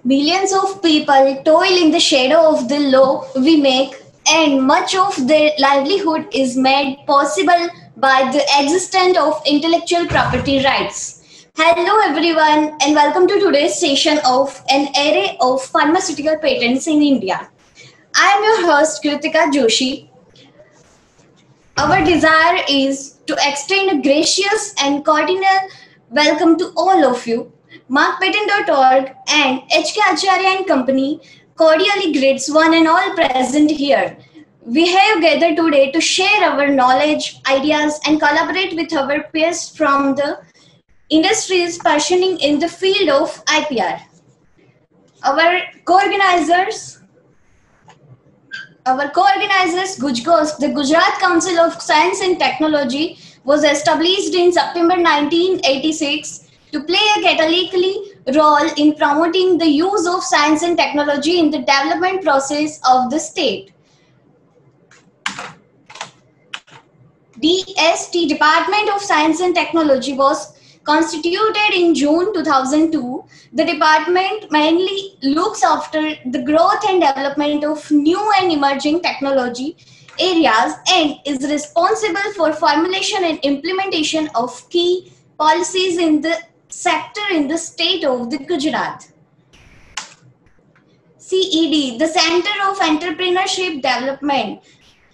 Millions of people toil in the shadow of the law we make, and much of their livelihood is made possible by the existence of intellectual property rights. Hello, everyone, and welcome to today's session of an array of pharmaceutical patents in India. I am your host, Kritika Joshi. Our desire is to extend a gracious and cordial welcome to all of you. MarkPatent.org and HK Acharya and Company cordially greets one and all present here. We have gathered today to share our knowledge, ideas, and collaborate with our peers from the industries pursuing in the field of IPR. Our co-organizers Our co-organizers, GUJGOS, the Gujarat Council of Science and Technology, was established in September 1986 to play a catalytic role in promoting the use of science and technology in the development process of the state. DST, Department of Science and Technology, was constituted in June 2002. The department mainly looks after the growth and development of new and emerging technology areas and is responsible for formulation and implementation of key policies in the sector in the state of the Gujarat. CED, the Center of Entrepreneurship Development,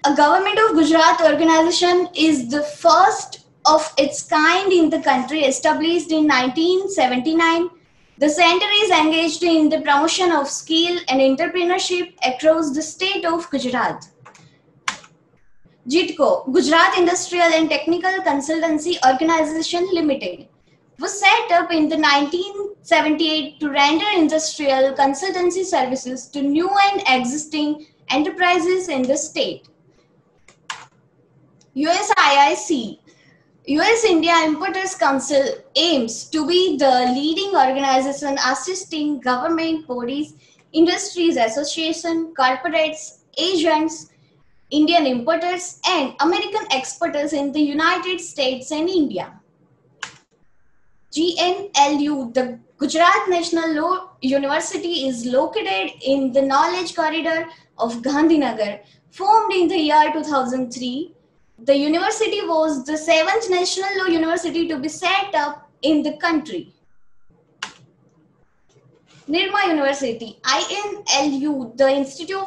a Government of Gujarat organization, is the first of its kind in the country, established in 1979. The center is engaged in the promotion of skill and entrepreneurship across the state of Gujarat. JITCO, Gujarat Industrial and Technical Consultancy Organization Limited, was set up in the 1978 to render industrial consultancy services to new and existing enterprises in the state. USIIC, US India Importers Council, aims to be the leading organization assisting government bodies, industries association, corporates, agents, Indian importers, and American exporters in the United States and India. GNLU, the Gujarat National Law University, is located in the Knowledge Corridor of Gandhinagar, formed in the year 2003. The university was the 7th national law university to be set up in the country. Nirma University, INLU, the Institute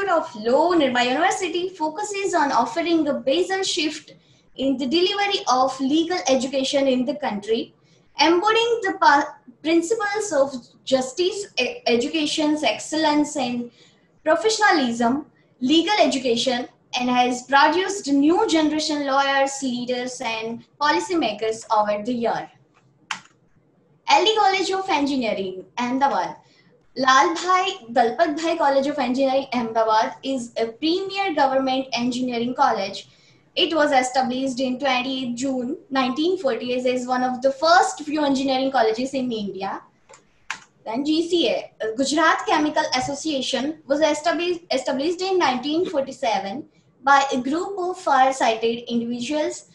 of Law, Nirma University, focuses on offering a basal shift in the delivery of legal education in the country, embodying the principles of justice, education, excellence, and professionalism, legal education, and has produced new generation lawyers, leaders, and policymakers over the year. LD College of Engineering, Ahmedabad. Lal Bhai Dalpat Bhai College of Engineering, Ahmedabad is a premier government engineering college. It was established in 28 June 1940 as one of the first few engineering colleges in India. Then GCA, Gujarat Chemical Association, was established in 1947 by a group of far-sighted individuals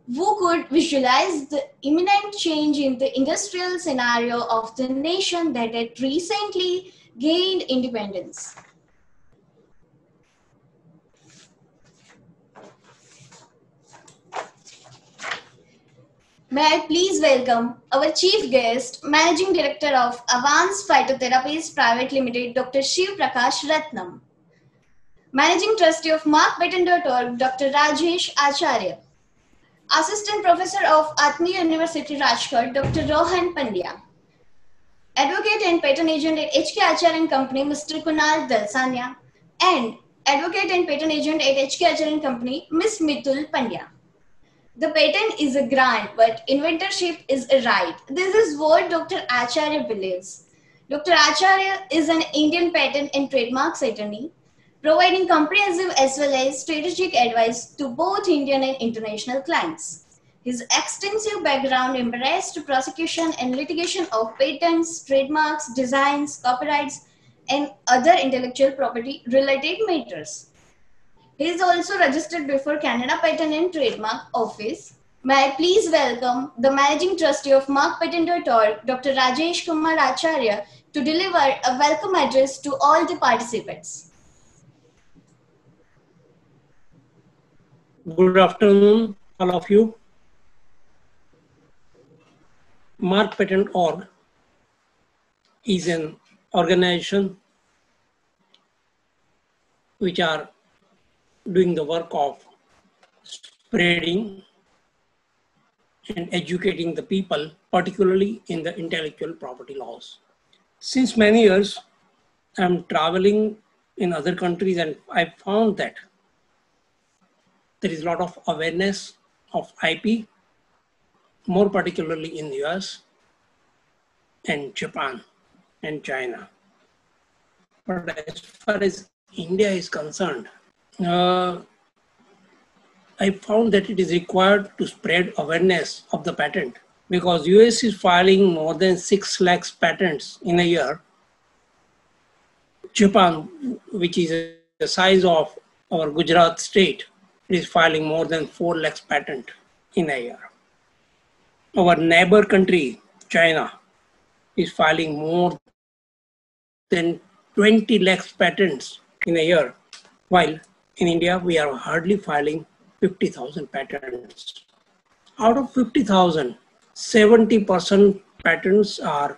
who could visualize the imminent change in the industrial scenario of the nation that had recently gained independence. May I please welcome our chief guest, Managing Director of Avance Phytotherapies Private Limited, Dr. Shiv Prakash Ratnam. Managing Trustee of MarkPatent.org, Dr. Rajesh Acharya. Assistant Professor of Atmi University, Rajkot, Dr. Rohan Pandya. Advocate and Patent Agent at HK Acharya and Company, Mr. Kunal Dalsania. And Advocate and Patent Agent at HK Acharya and Company, Ms. Mitul Pandya. The patent is a grant, but inventorship is a right. This is what Dr. Acharya believes. Dr. Acharya is an Indian patent and trademarks attorney, providing comprehensive as well as strategic advice to both Indian and international clients. His extensive background embraced prosecution and litigation of patents, trademarks, designs, copyrights, and other intellectual property related matters. He is also registered before Canada Patent and Trademark Office. May I please welcome the Managing Trustee of markpatent.org, Dr. Rajesh Kumar Acharya, to deliver a welcome address to all the participants. Good afternoon, all of you. markpatent.org is an organization which are doing the work of spreading and educating the people, particularly in the intellectual property laws. Since many years, I'm traveling in other countries and I found that there is a lot of awareness of IP, more particularly in the US and Japan and China. But as far as India is concerned, I found that it is required to spread awareness of the patent because US is filing more than 6 lakhs patents in a year. Japan, which is the size of our Gujarat state, is filing more than 4 lakhs patent in a year. Our neighbor country, China, is filing more than 20 lakhs patents in a year, while in India we are hardly filing 50,000 patents. Out of 50,000, 70% patents are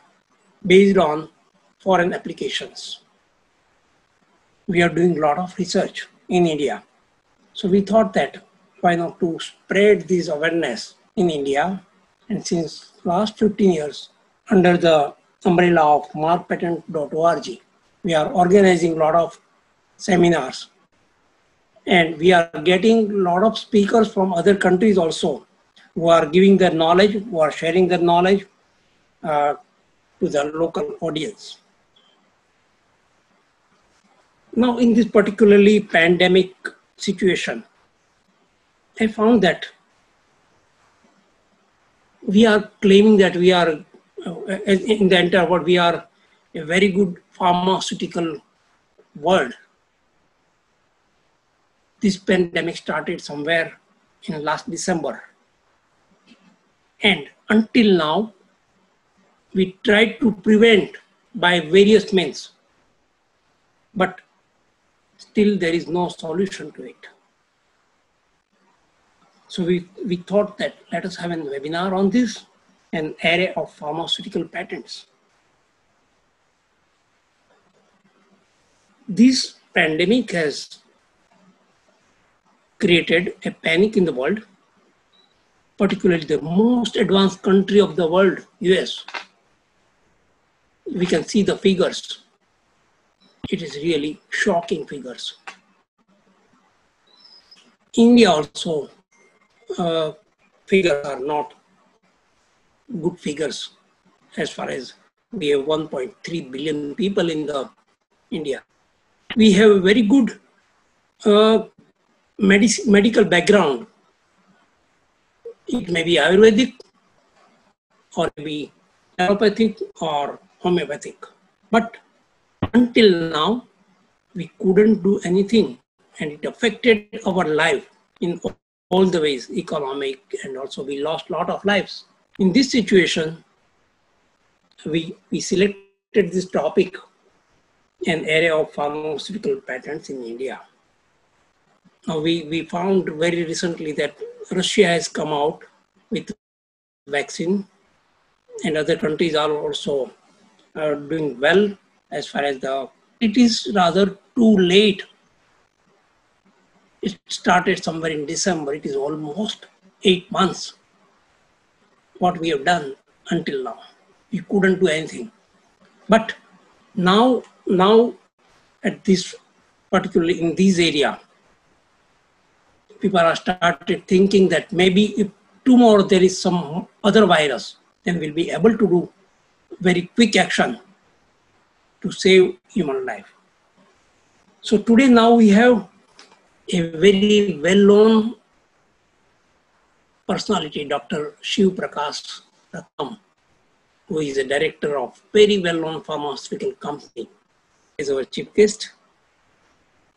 based on foreign applications. We are doing a lot of research in India. So we thought that why not to spread this awareness in India. And since last 15 years, under the umbrella of markpatent.org, we are organizing a lot of seminars. And we are getting a lot of speakers from other countries also who are giving their knowledge, who are sharing their knowledge to the local audience. Now, in this particularly pandemic situation, I found that we are claiming that we are, in the entire world, we are a very good pharmaceutical world. This pandemic started somewhere in last December. And until now, we tried to prevent by various means, but still there is no solution to it. So we thought that let us have a webinar on this, an array of pharmaceutical patents. This pandemic has created a panic in the world, particularly the most advanced country of the world, US. We can see the figures. It is really shocking figures. India also, figures are not good figures as far as we have 1.3 billion people in the India. We have a very good medical background. It may be Ayurvedic or maybe allopathic or homeopathic. But until now, we couldn't do anything and it affected our life in all the ways, economic, and also we lost a lot of lives. In this situation, we selected this topic, an area of pharmaceutical patents in India. Now we found very recently that Russia has come out with vaccine and other countries are also doing well as far as it is rather too late. It started somewhere in December. It is almost 8 months. What we have done until now, we couldn't do anything. But now at this, particularly in this area, people are started thinking that maybe if tomorrow there is some other virus, then we'll be able to do very quick action to save human life. So today now we have a very well-known personality, Dr. Shiv Prakash Ratham, who is a director of very well-known pharmaceutical company, is our chief guest.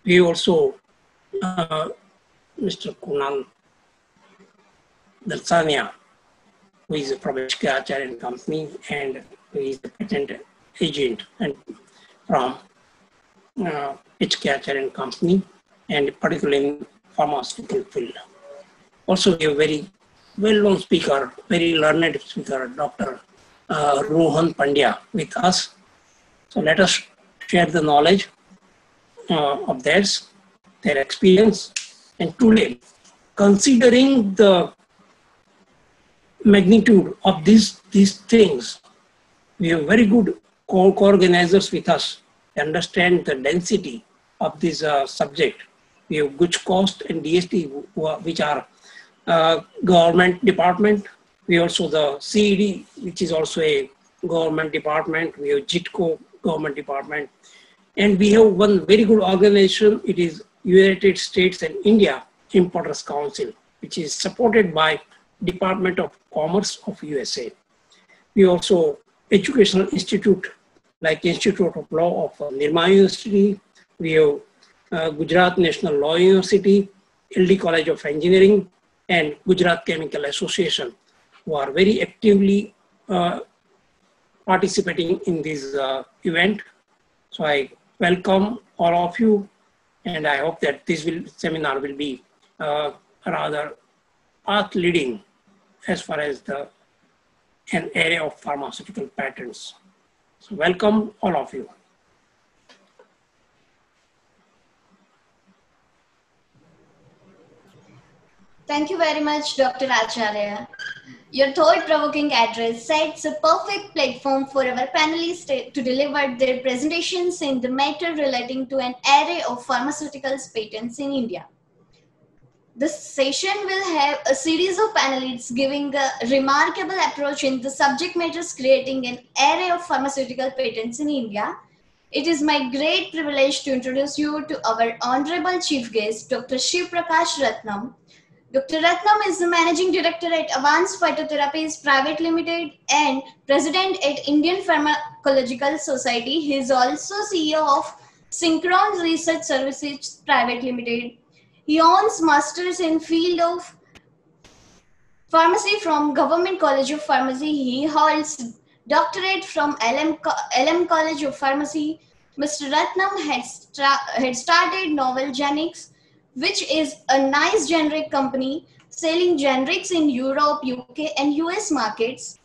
We also, Mr. Kunal Dalsania, who is from HK Acharya and Company, and who is a patent agent and from HK Acharya and Company, and particularly in pharmaceutical field. Also, we have a very well-known speaker, very learned speaker, Dr. Rohan Pandya with us. So let us share the knowledge of theirs, their experience. And today, considering the magnitude of these things, we have very good co-organizers with us to understand the density of this subject. We have Guj Coast and DST, which are government department. We also the CED, which is also a government department. We have JITCO, government department. And we have one very good organization. It is United States and India Importers Council, which is supported by Department of Commerce of USA. We also educational institute like Institute of Law of Nirma University. We have Gujarat National Law University, LD College of Engineering, and Gujarat Chemical Association, who are very actively participating in this event. So I welcome all of you, and I hope that this seminar will be rather path leading as far as an area of pharmaceutical patents. So welcome all of you. Thank you very much, Dr. Acharya. Your thought-provoking address sets a perfect platform for our panelists to deliver their presentations in the matter relating to an array of pharmaceuticals patents in India. This session will have a series of panelists giving a remarkable approach in the subject matters creating an array of pharmaceutical patents in India. It is my great privilege to introduce you to our honorable chief guest, Dr. Shiv Prakash Ratnam. Dr. Ratnam is the Managing Director at Avance Phytotherapies Private Limited and President at Indian Pharmacological Society. He is also CEO of Synchron Research Services Private Limited. He owns Masters in Field of Pharmacy from Government College of Pharmacy. He holds Doctorate from LM College of Pharmacy. Mr. Ratnam had started Novel Generics, which is a nice generic company selling generics in Europe, UK, and US markets.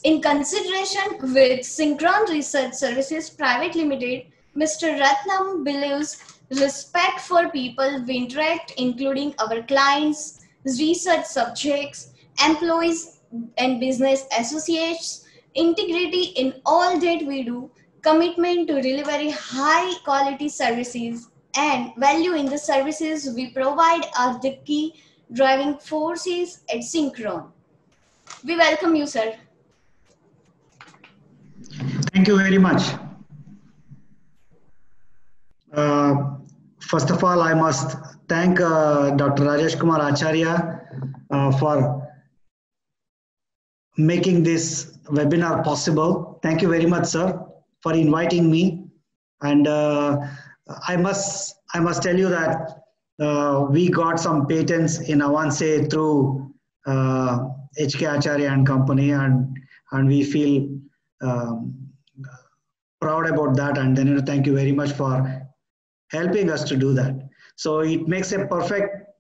In consideration with Synchron Research Services Private Limited, Mr. Ratnam believes respect for people we interact, including our clients, research subjects, employees, and business associates, integrity in all that we do, commitment to deliver high quality services, and value in the services we provide are the key driving forces at Synchron. We welcome you, sir. Thank you very much. First of all, I must thank Dr. Rajesh Kumar Acharya for making this webinar possible. Thank you very much, sir, for inviting me. And I must tell you that we got some patents in Avance through HK Acharya and Company, and we feel proud about that. And then thank you very much for helping us to do that. So it makes a perfect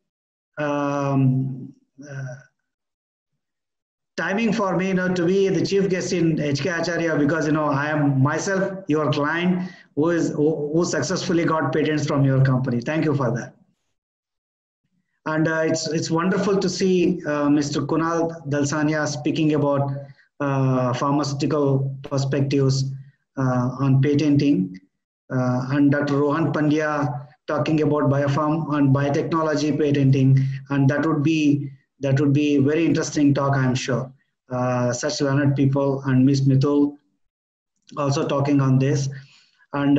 timing for me, to be the chief guest in HK Acharya, because I am myself your client who successfully got patents from your company. Thank you for that. And it's wonderful to see Mr. Kunal Dalsania speaking about pharmaceutical perspectives on patenting, and Dr. Rohan Pandya talking about biopharm and biotechnology patenting, and that would be very interesting talk, I'm sure. Such learned people, and Ms. Mithul also talking on this. And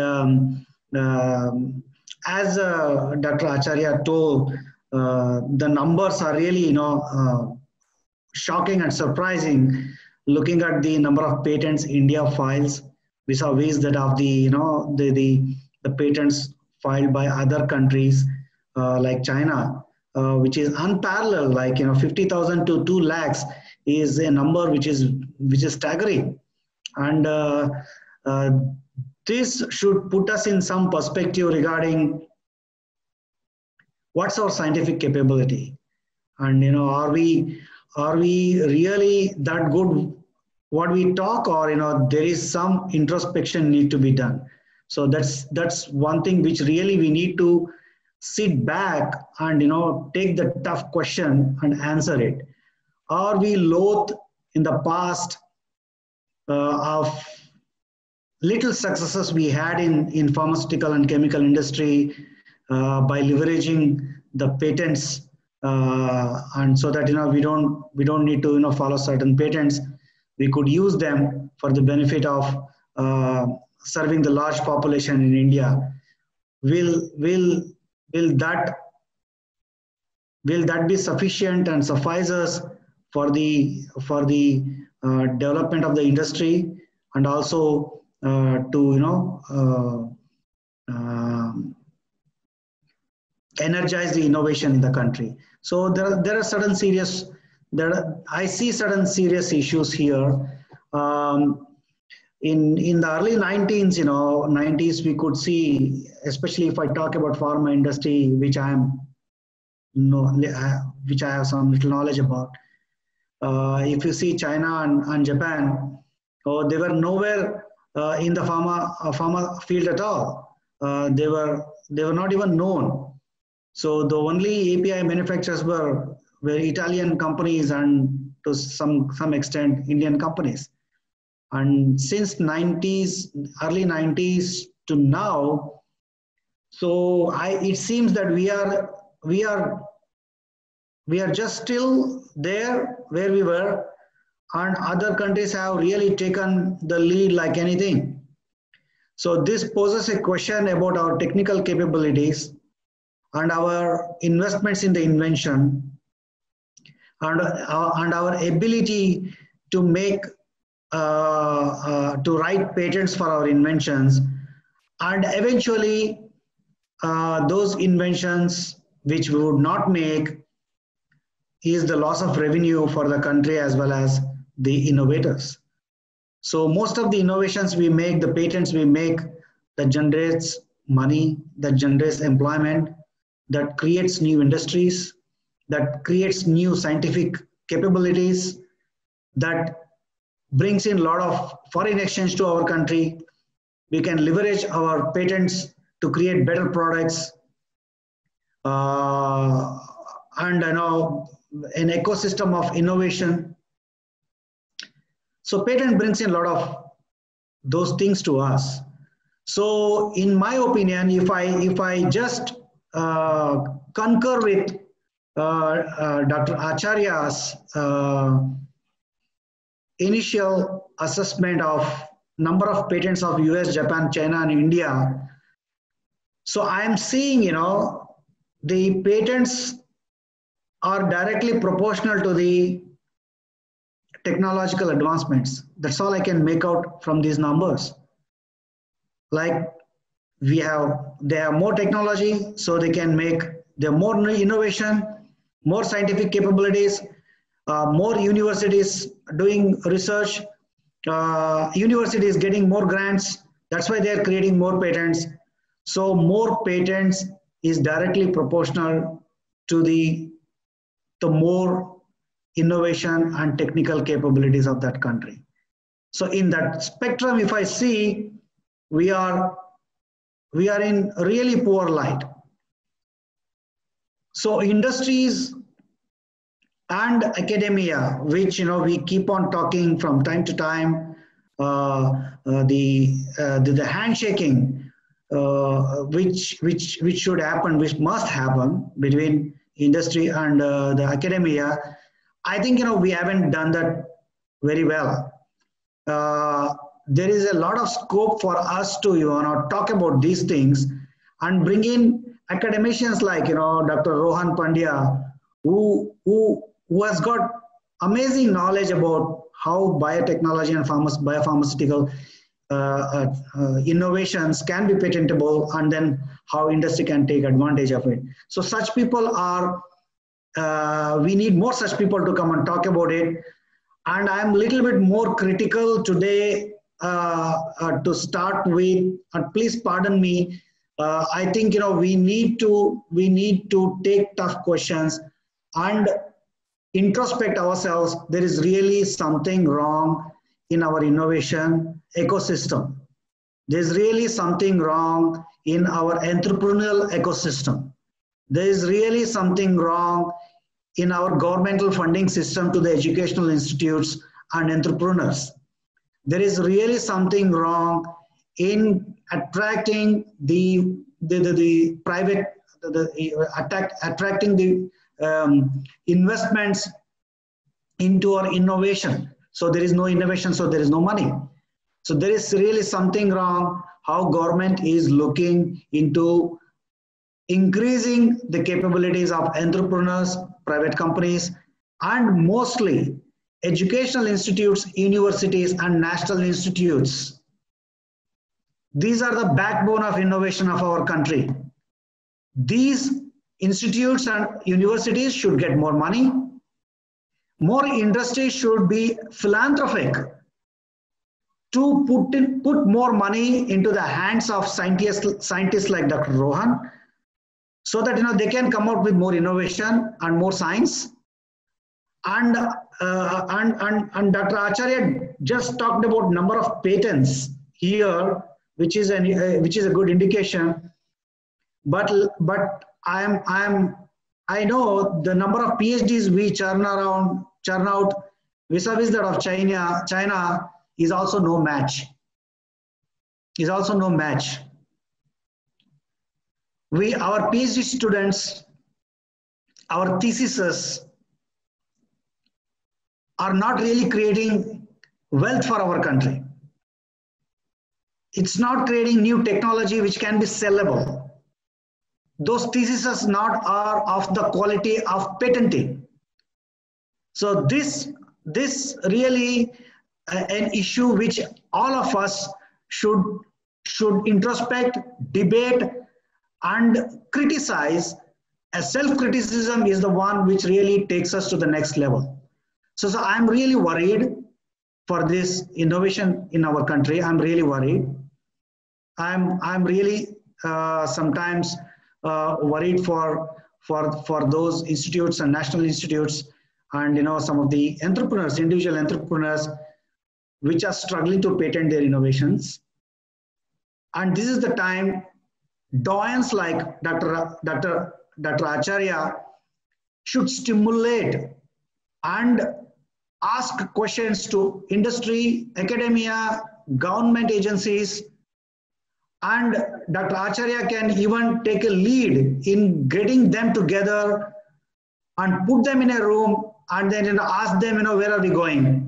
as Dr. Acharya told, the numbers are really shocking and surprising, looking at the number of patents India files vis-a-vis that of the patents filed by other countries like China. which is unparalleled, like 50,000 to 2 lakhs is a number which is staggering, and this should put us in some perspective regarding what's our scientific capability, and are we really that good what we talk, or there is some introspection need to be done. So that's one thing which really we need to sit back and take the tough question and answer it. Are we loath in the past of little successes we had in pharmaceutical and chemical industry by leveraging the patents, and so that we don't need to follow certain patents. We could use them for the benefit of serving the large population in India. Will that be sufficient and suffice us for the development of the industry, and also to energize the innovation in the country? So there are certain serious, I see certain serious issues here. In the early 90s, we could see, especially if I talk about pharma industry, which I have some little knowledge about. If you see China and Japan, they were nowhere in the pharma field at all. They were not even known. So the only API manufacturers were Italian companies, and to some extent Indian companies. And since early 90s to now, so it seems that we are just still there where we were, and other countries have really taken the lead like anything. So this poses a question about our technical capabilities and our investments in the invention, and our ability to make to write patents for our inventions, and eventually those inventions which we would not make is the loss of revenue for the country as well as the innovators. So most of the innovations we make, the patents we make, that generates money, that generates employment, that creates new industries, that creates new scientific capabilities, that brings in a lot of foreign exchange to our country. We can leverage our patents to create better products, and an ecosystem of innovation. So patent brings in a lot of those things to us. So in my opinion, if I just concur with Dr. Acharya's initial assessment of number of patents of US, Japan, China, and India. So I am seeing, the patents are directly proportional to the technological advancements. That's all I can make out from these numbers. Like they have more technology, so there are more innovation, more scientific capabilities, more universities doing research, universities getting more grants. That's why they're creating more patents. So more patents is directly proportional to the more innovation and technical capabilities of that country. So in that spectrum, if I see, we are in really poor light. So industries and academia, which we keep on talking from time to time, the handshaking, which should happen, which must happen between industry and the academia. I think we haven't done that very well. There is a lot of scope for us to talk about these things and bring in academicians like Dr. Rohan Pandya, who has got amazing knowledge about how biotechnology and biopharmaceutical innovations can be patentable, and then how industry can take advantage of it. So such people are We need more such people to come and talk about it. And I'm a little bit more critical today to start with. And please pardon me. I think we need to take tough questions and introspect ourselves. There is really something wrong in our innovation ecosystem. There's really something wrong in our entrepreneurial ecosystem. There is really something wrong in our governmental funding system to the educational institutes and entrepreneurs. There is really something wrong in attracting the private, attracting the investments into our innovation. So there is no innovation, so there is no money. So there is really something wrong how government is looking into increasing the capabilities of entrepreneurs, private companies, and mostly educational institutes, universities, and national institutes. These are the backbone of innovation of our country. These institutes and universities should get more money. More industry should be philanthropic to put more money into the hands of scientists like Dr. Rohan, so that they can come out with more innovation and more science. And Dr. Acharya just talked about number of patents here, which is a good indication. But I know the number of PhDs we churn out vis-a-vis that of China is also no match. Our PhD students, our theses are not really creating wealth for our country. It's not creating new technology which can be sellable. Those theses are of the quality of patenting. So this really an issue which all of us should introspect, debate, and criticize. As self-criticism is the one which really takes us to the next level. So I'm really worried for this innovation in our country. I'm really worried. I'm really sometimes worried for those institutes and national institutes, and some of the entrepreneurs, individual entrepreneurs, which are struggling to patent their innovations. And this is the time doyens like Dr. Acharya should stimulate and ask questions to industry, academia, government agencies, and Dr. Acharya can even take a lead in getting them together and put them in a room and then ask them, where are we going?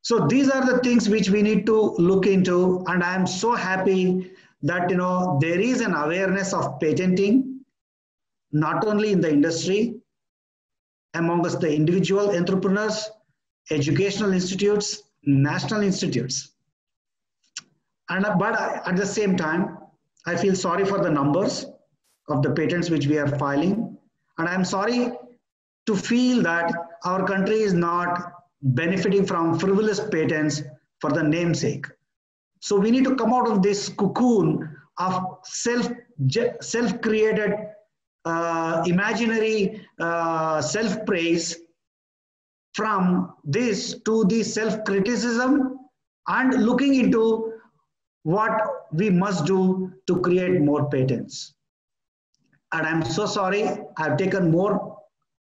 So these are the things which we need to look into, and I am so happy that there is an awareness of patenting, not only in the industry, amongst the individual entrepreneurs, educational institutes, national institutes. But at the same time, I feel sorry for the numbers of the patents which we are filing, and I'm sorry to feel that our country is not benefiting from frivolous patents for the namesake. So we need to come out of this cocoon of self-created, imaginary self-praise, from this to the self-criticism and looking into what we must do to create more patents. And I'm so sorry, I've taken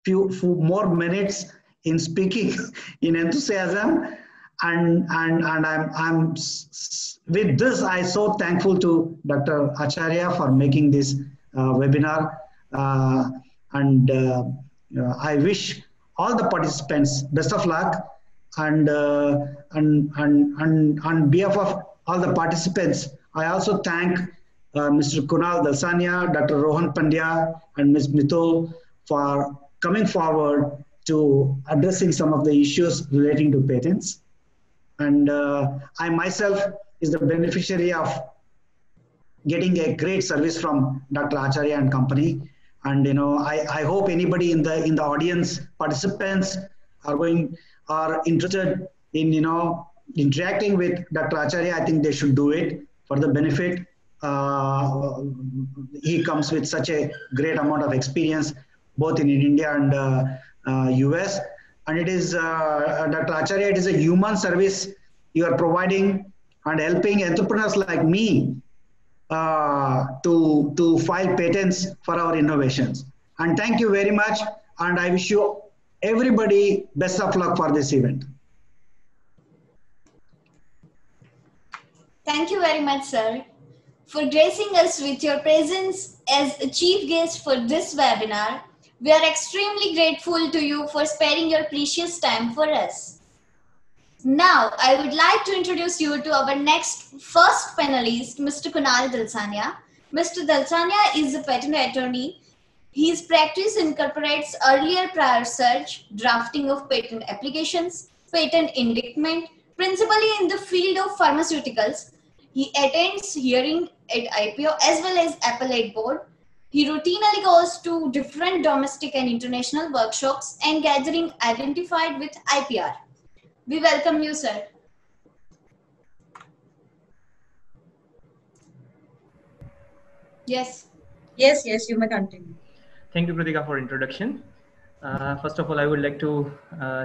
few more minutes in speaking in enthusiasm, and I'm with this, I'm so thankful to Dr. Acharya for making this webinar, and I wish all the participants best of luck, and on behalf of all the participants, I also thank Mr. Kunal Dalsania, Dr. Rohan Pandya, and Ms. Mithul for coming forward to addressing some of the issues relating to patents. And I myself is the beneficiary of getting a great service from Dr. Acharya and company. And I hope anybody in the audience, participants are interested in interacting with Dr. Acharya. I think they should do it for the benefit. He comes with such a great amount of experience both in India and US. And it is Dr. Acharya, it is a human service you are providing and helping entrepreneurs like me to file patents for our innovations. And thank you very much. And I wish you everybody best of luck for this event. Thank you very much, sir, for gracing us with your presence as a chief guest for this webinar. We are extremely grateful to you for sparing your precious time for us. Now, I would like to introduce you to our first panelist, Mr. Kunal Dalsania. Mr. Dalsania is a patent attorney. His practice incorporates earlier prior search, drafting of patent applications, patent indictment, principally in the field of pharmaceuticals. He attends hearing at IPO as well as appellate board. He routinely goes to different domestic and international workshops and gathering identified with IPR. We welcome you, sir. Yes. Yes, you may continue. Thank you, Kritika, for introduction. First of all, I would like to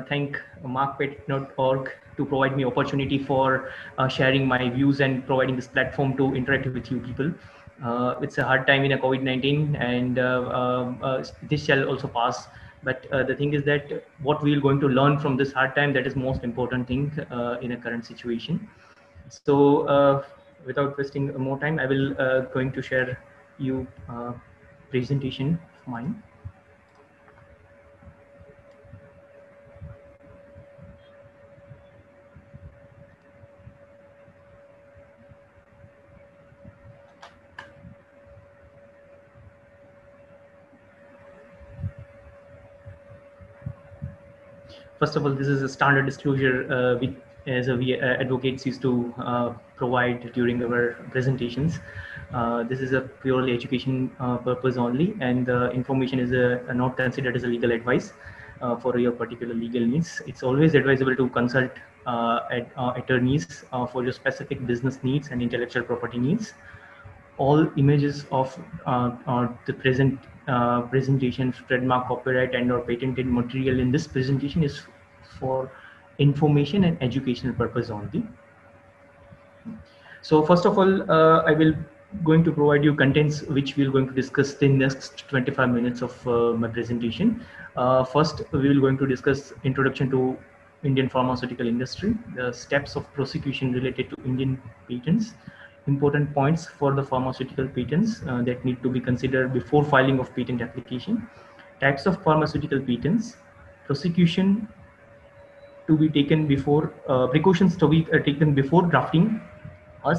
thank markpatent.org to provide me opportunity for sharing my views and providing this platform to interact with you people. It's a hard time in a COVID-19, and this shall also pass. But the thing is that what we're going to learn from this hard time, that is most important thing in a current situation. So without wasting more time, I will going to share you presentation of mine. First of all, this is a standard disclosure we as we advocates used to provide during our presentations. This is a purely education purpose only, and the information is not considered as a legal advice for your particular legal needs. It's always advisable to consult attorneys for your specific business needs and intellectual property needs. All images of the presentation, trademark, copyright, and/or patented material in this presentation is for information and educational purpose only. So first of all, I will going to provide you contents which we're going to discuss in the next 25 minutes of my presentation. First, we will going to discuss introduction to Indian pharmaceutical industry, the steps of prosecution related to Indian patents, important points for the pharmaceutical patents that need to be considered before filing of patent application, types of pharmaceutical patents, prosecution to be taken before, precautions to be taken before drafting a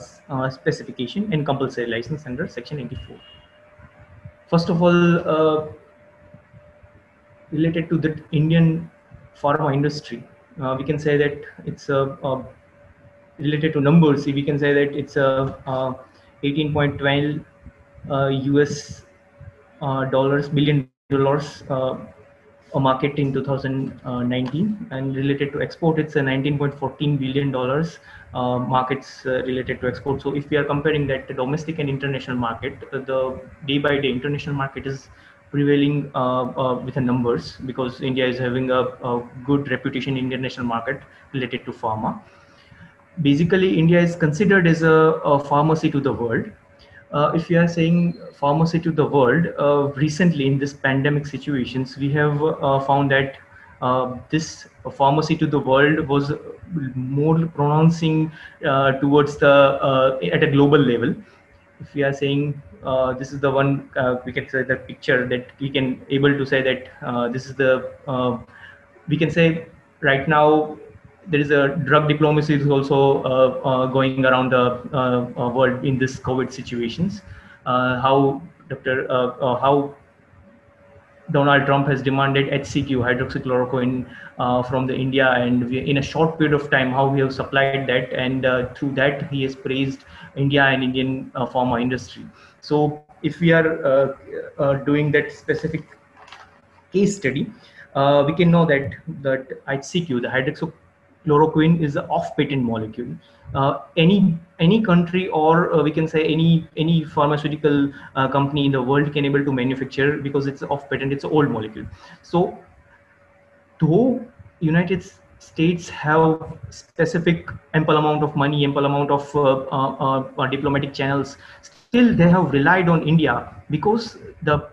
specification and compulsory license under Section 84. First of all, related to the Indian pharma industry, we can say that it's related to numbers. We can say that it's 18.12 US billion dollars a market in 2019, and related to export, it's a 19.14 billion dollars markets related to export. So if we are comparing that, the domestic and international market, the day by day international market is prevailing with the numbers, because India is having a good reputation in international market related to pharma. Basically, India is considered as a pharmacy to the world. If you are saying pharmacy to the world, recently in this pandemic situations, we have found that this pharmacy to the world was more pronouncing towards the at a global level. If we are saying this is the one, we can say the picture that we can able to say that this is the, we can say right now there is a drug diplomacy is also going around the world in this COVID situations. How how Donald Trump has demanded HCQ, hydroxychloroquine, from the India, and we, in a short period of time, how we have supplied that, and through that he has praised India and Indian pharma industry. So if we are doing that specific case study, we can know that HCQ, the hydroxychloroquine, is an off-patent molecule. Any country, or we can say any pharmaceutical company in the world can able to manufacture, because it's off-patent. It's an old molecule. So though United States have specific ample amount of money, ample amount of diplomatic channels, still they have relied on India, because the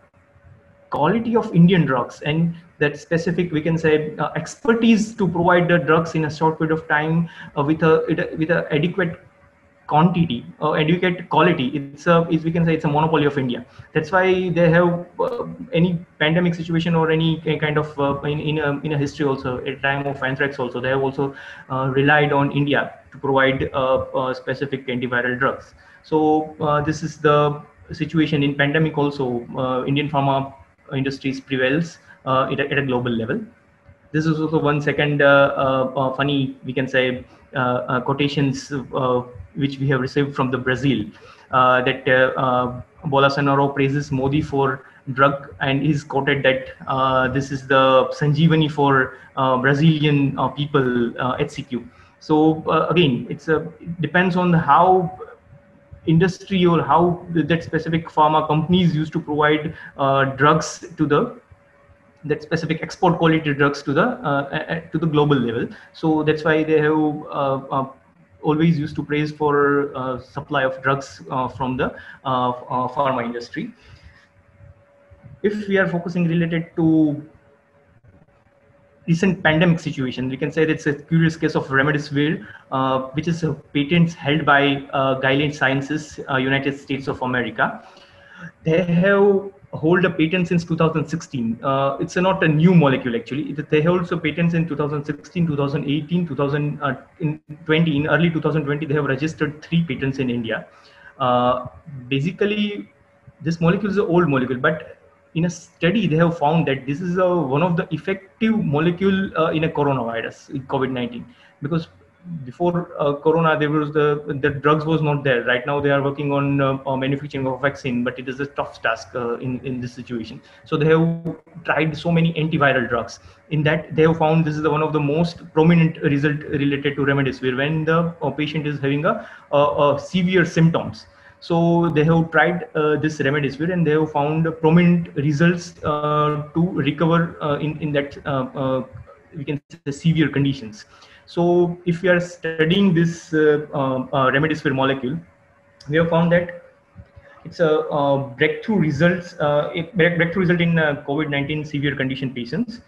quality of Indian drugs and that specific, we can say, expertise to provide the drugs in a short period of time, with a adequate quantity or adequate quality. We can say it's a monopoly of India. That's why they have any pandemic situation or any kind of in a history also, at time of anthrax also, they have also relied on India to provide specific antiviral drugs. So this is the situation in pandemic also. Indian pharma industries prevails at a global level. This is also one second funny, we can say, quotations which we have received from the Brazil, that Bolsonaro praises Modi for drug, and he's quoted that this is the Sanjeevani for Brazilian people, HCQ. So again, it depends on how industry or how that specific pharma companies used to provide drugs to that specific export quality drugs to the global level. So that's why they have always used to praise for supply of drugs from the pharma industry. If we are focusing related to recent pandemic situation, we can say it's a curious case of remdesivir, which is patents held by Gilead Sciences, United States of America. They have hold a patent since 2016. It's not a new molecule actually. They have also patents in 2016, 2018, 2020. In early 2020, they have registered 3 patents in India. Basically, this molecule is an old molecule, but in a study they have found that this is one of the effective molecule in a coronavirus, COVID-19, because before corona there was the drugs was not there. Right now they are working on manufacturing of vaccine, but it is a tough task in this situation. So they have tried so many antiviral drugs. In that, they have found this is one of the most prominent result related to remdesivir when the patient is having a severe symptoms. So they have tried this remdesivir, and they have found prominent results to recover in that we can say severe conditions. So if we are studying this remdesivir molecule, we have found that it's a breakthrough result in COVID-19 severe condition patients.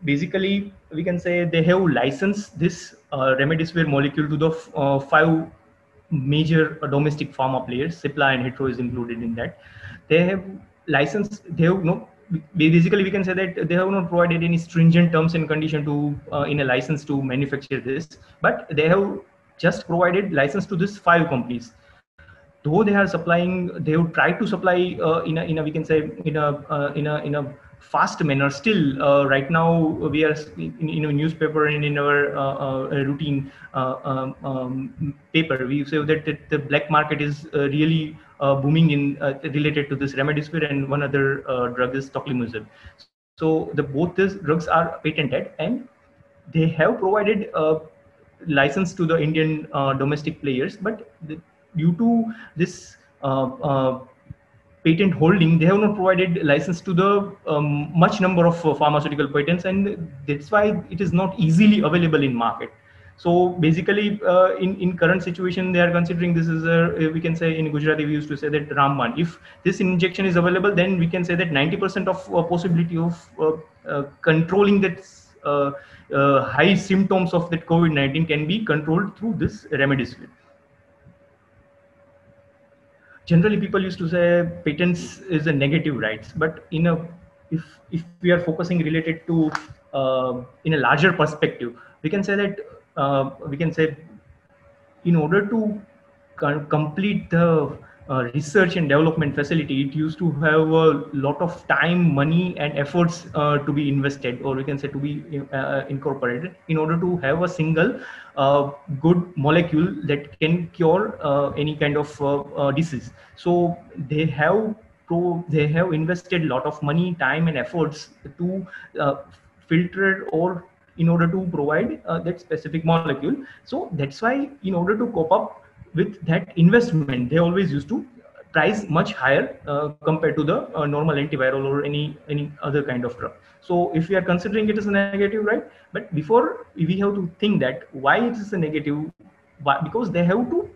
Basically, we can say they have licensed this remdesivir molecule to the 5 major domestic pharma players. Cipla and Hetero is included in that. They have licensed. They have no. Basically, we can say that they have not provided any stringent terms and condition to in a license to manufacture this, but they have just provided license to these 5 companies. Though they are supplying, they have tried to supply in a we can say in a fast manner. Still, right now we are in a newspaper and in our routine paper, we say that the black market is really booming in related to this remdesivir, and one other drug is tocilizumab. So both these drugs are patented, and they have provided license to the Indian domestic players, but due to this patent holding, they have not provided license to the much number of pharmaceutical patents, and that's why it is not easily available in market. So basically, in current situation, they are considering this is we can say in Gujarati we used to say that Ramban. If this injection is available, then we can say that 90% of possibility of controlling that high symptoms of that COVID-19 can be controlled through this remdesivir. Generally, people used to say patents is a negative rights, but if we are focusing related to in a larger perspective, we can say that in order to complete the research and development facility, it used to have a lot of time, money, and efforts to be invested, or we can say to be incorporated, in order to have a single good molecule that can cure any kind of disease. So they have invested a lot of money, time, and efforts to filter, or in order to provide that specific molecule. So that's why, in order to cope up with that investment, they always used to price much higher compared to the normal antiviral or any other kind of drug. So if we are considering it as a negative, right? But before, we have to think that why it is a negative. Why? Because they have to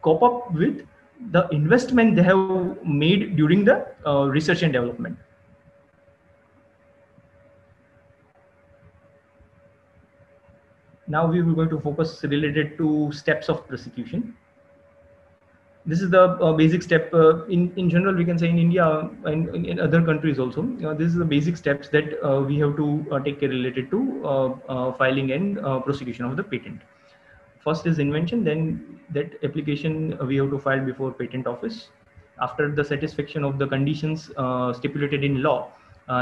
cope up with the investment they have made during the research and development. Now we will going to focus related to steps of prosecution. This is the basic step. In general, we can say in India and in other countries also, this is the basic steps that we have to take care related to filing and prosecution of the patent. First is invention, then that application we have to file before patent office. After the satisfaction of the conditions stipulated in law,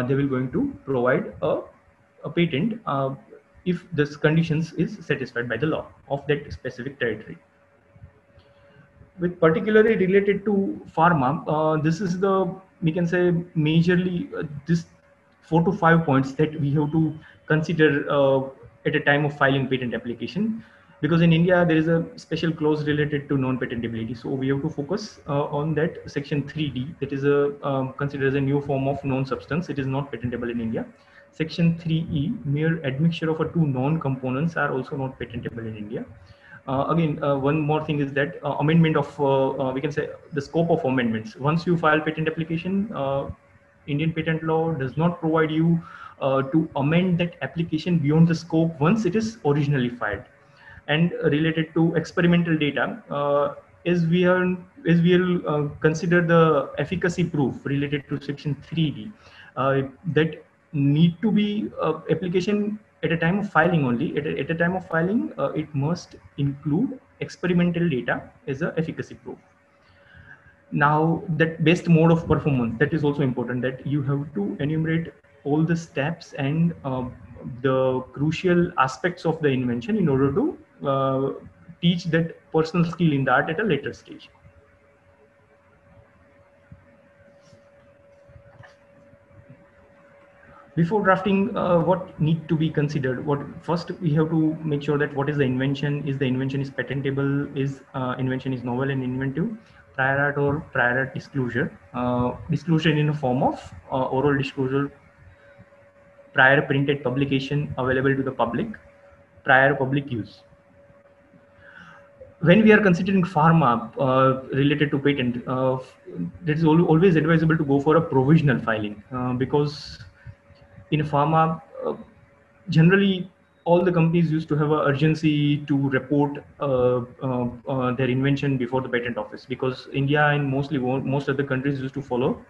they will going to provide a patent if this conditions is satisfied by the law of that specific territory. With particularly related to pharma, this is the, we can say, majorly this 4 to 5 points that we have to consider at a time of filing patent application. Because in India, there is a special clause related to non-patentability. So we have to focus on that section 3D, that is considered as a new form of known substance. It is not patentable in India. Section 3E, mere admixture of two non-components are also not patentable in India. Again, one more thing is that amendment of, we can say, the scope of amendments. Once you file patent application, Indian patent law does not provide you to amend that application beyond the scope once it is originally filed. And related to experimental data, as we will consider the efficacy proof related to section 3D, that need to be application at a time of filing only. At a time of filing, it must include experimental data as a efficacy proof. Now, that best mode of performance, that is also important, that you have to enumerate all the steps and the crucial aspects of the invention in order to teach that personal skill in that at a later stage. Before drafting, what need to be considered? First we have to make sure that what is the invention? Is the invention is patentable? Is invention is novel and inventive? Prior art or prior art disclosure? Disclosure in a form of oral disclosure, prior printed publication available to the public, prior public use. When we are considering pharma related to patent, it is always advisable to go for a provisional filing because in pharma, generally all the companies used to have an urgency to report their invention before the patent office, because India and most other countries used to follow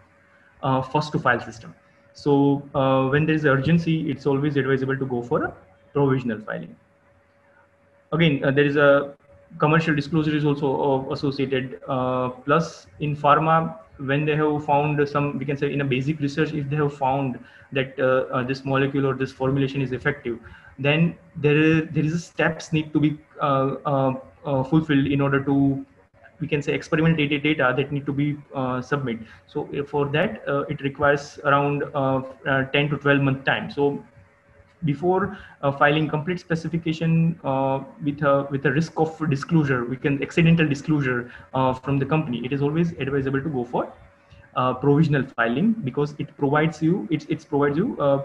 first to file system. So when there is urgency, it's always advisable to go for a provisional filing. Again, there is a commercial disclosure is also associated. Plus in pharma, when they have found some, we can say in a basic research, if they have found that this molecule or this formulation is effective, then there is steps need to be fulfilled in order to, we can say, experimental data that need to be submitted. So for that, it requires around 10 to 12 month time. So before filing complete specification with a risk of disclosure, we can accidental disclosure from the company, it is always advisable to go for provisional filing, because it provides you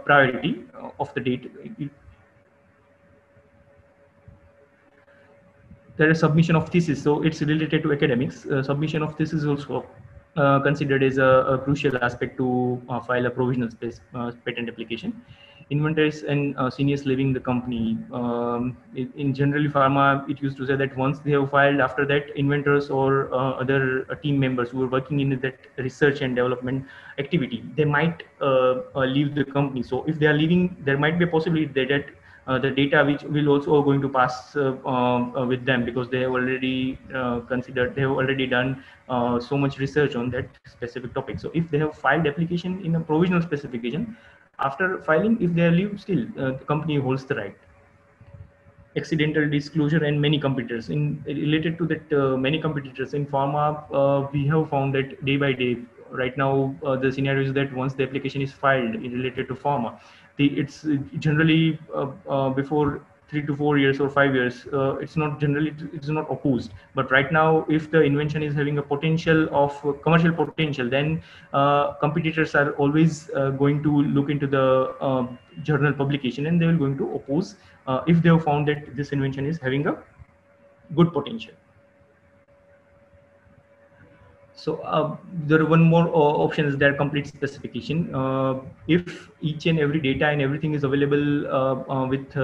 priority of the date. There is submission of thesis, so it's related to academics. Submission of thesis is also considered as a crucial aspect to file a provisional patent application. Inventors and seniors leaving the company. In generally pharma, it used to say that once they have filed, after that inventors or other team members who are working in that research and development activity, they might leave the company. So if they are leaving, there might be a possibility that the data which will also going to pass with them, because they have already considered, they have already done so much research on that specific topic. So if they have filed application in a provisional specification, after filing, if they are leave, still the company holds the right. Accidental disclosure and many competitors in related to that, many competitors in pharma, we have found that day by day right now, the scenario is that once the application is filed related to pharma, it's generally before 3 to 4 years or 5 years, it's not generally, it's not opposed. But right now, if the invention is having a potential of commercial potential, then competitors are always going to look into the journal publication, and they will going to oppose if they have found that this invention is having a good potential. So there are one more option is their complete specification. If each and every data and everything is available with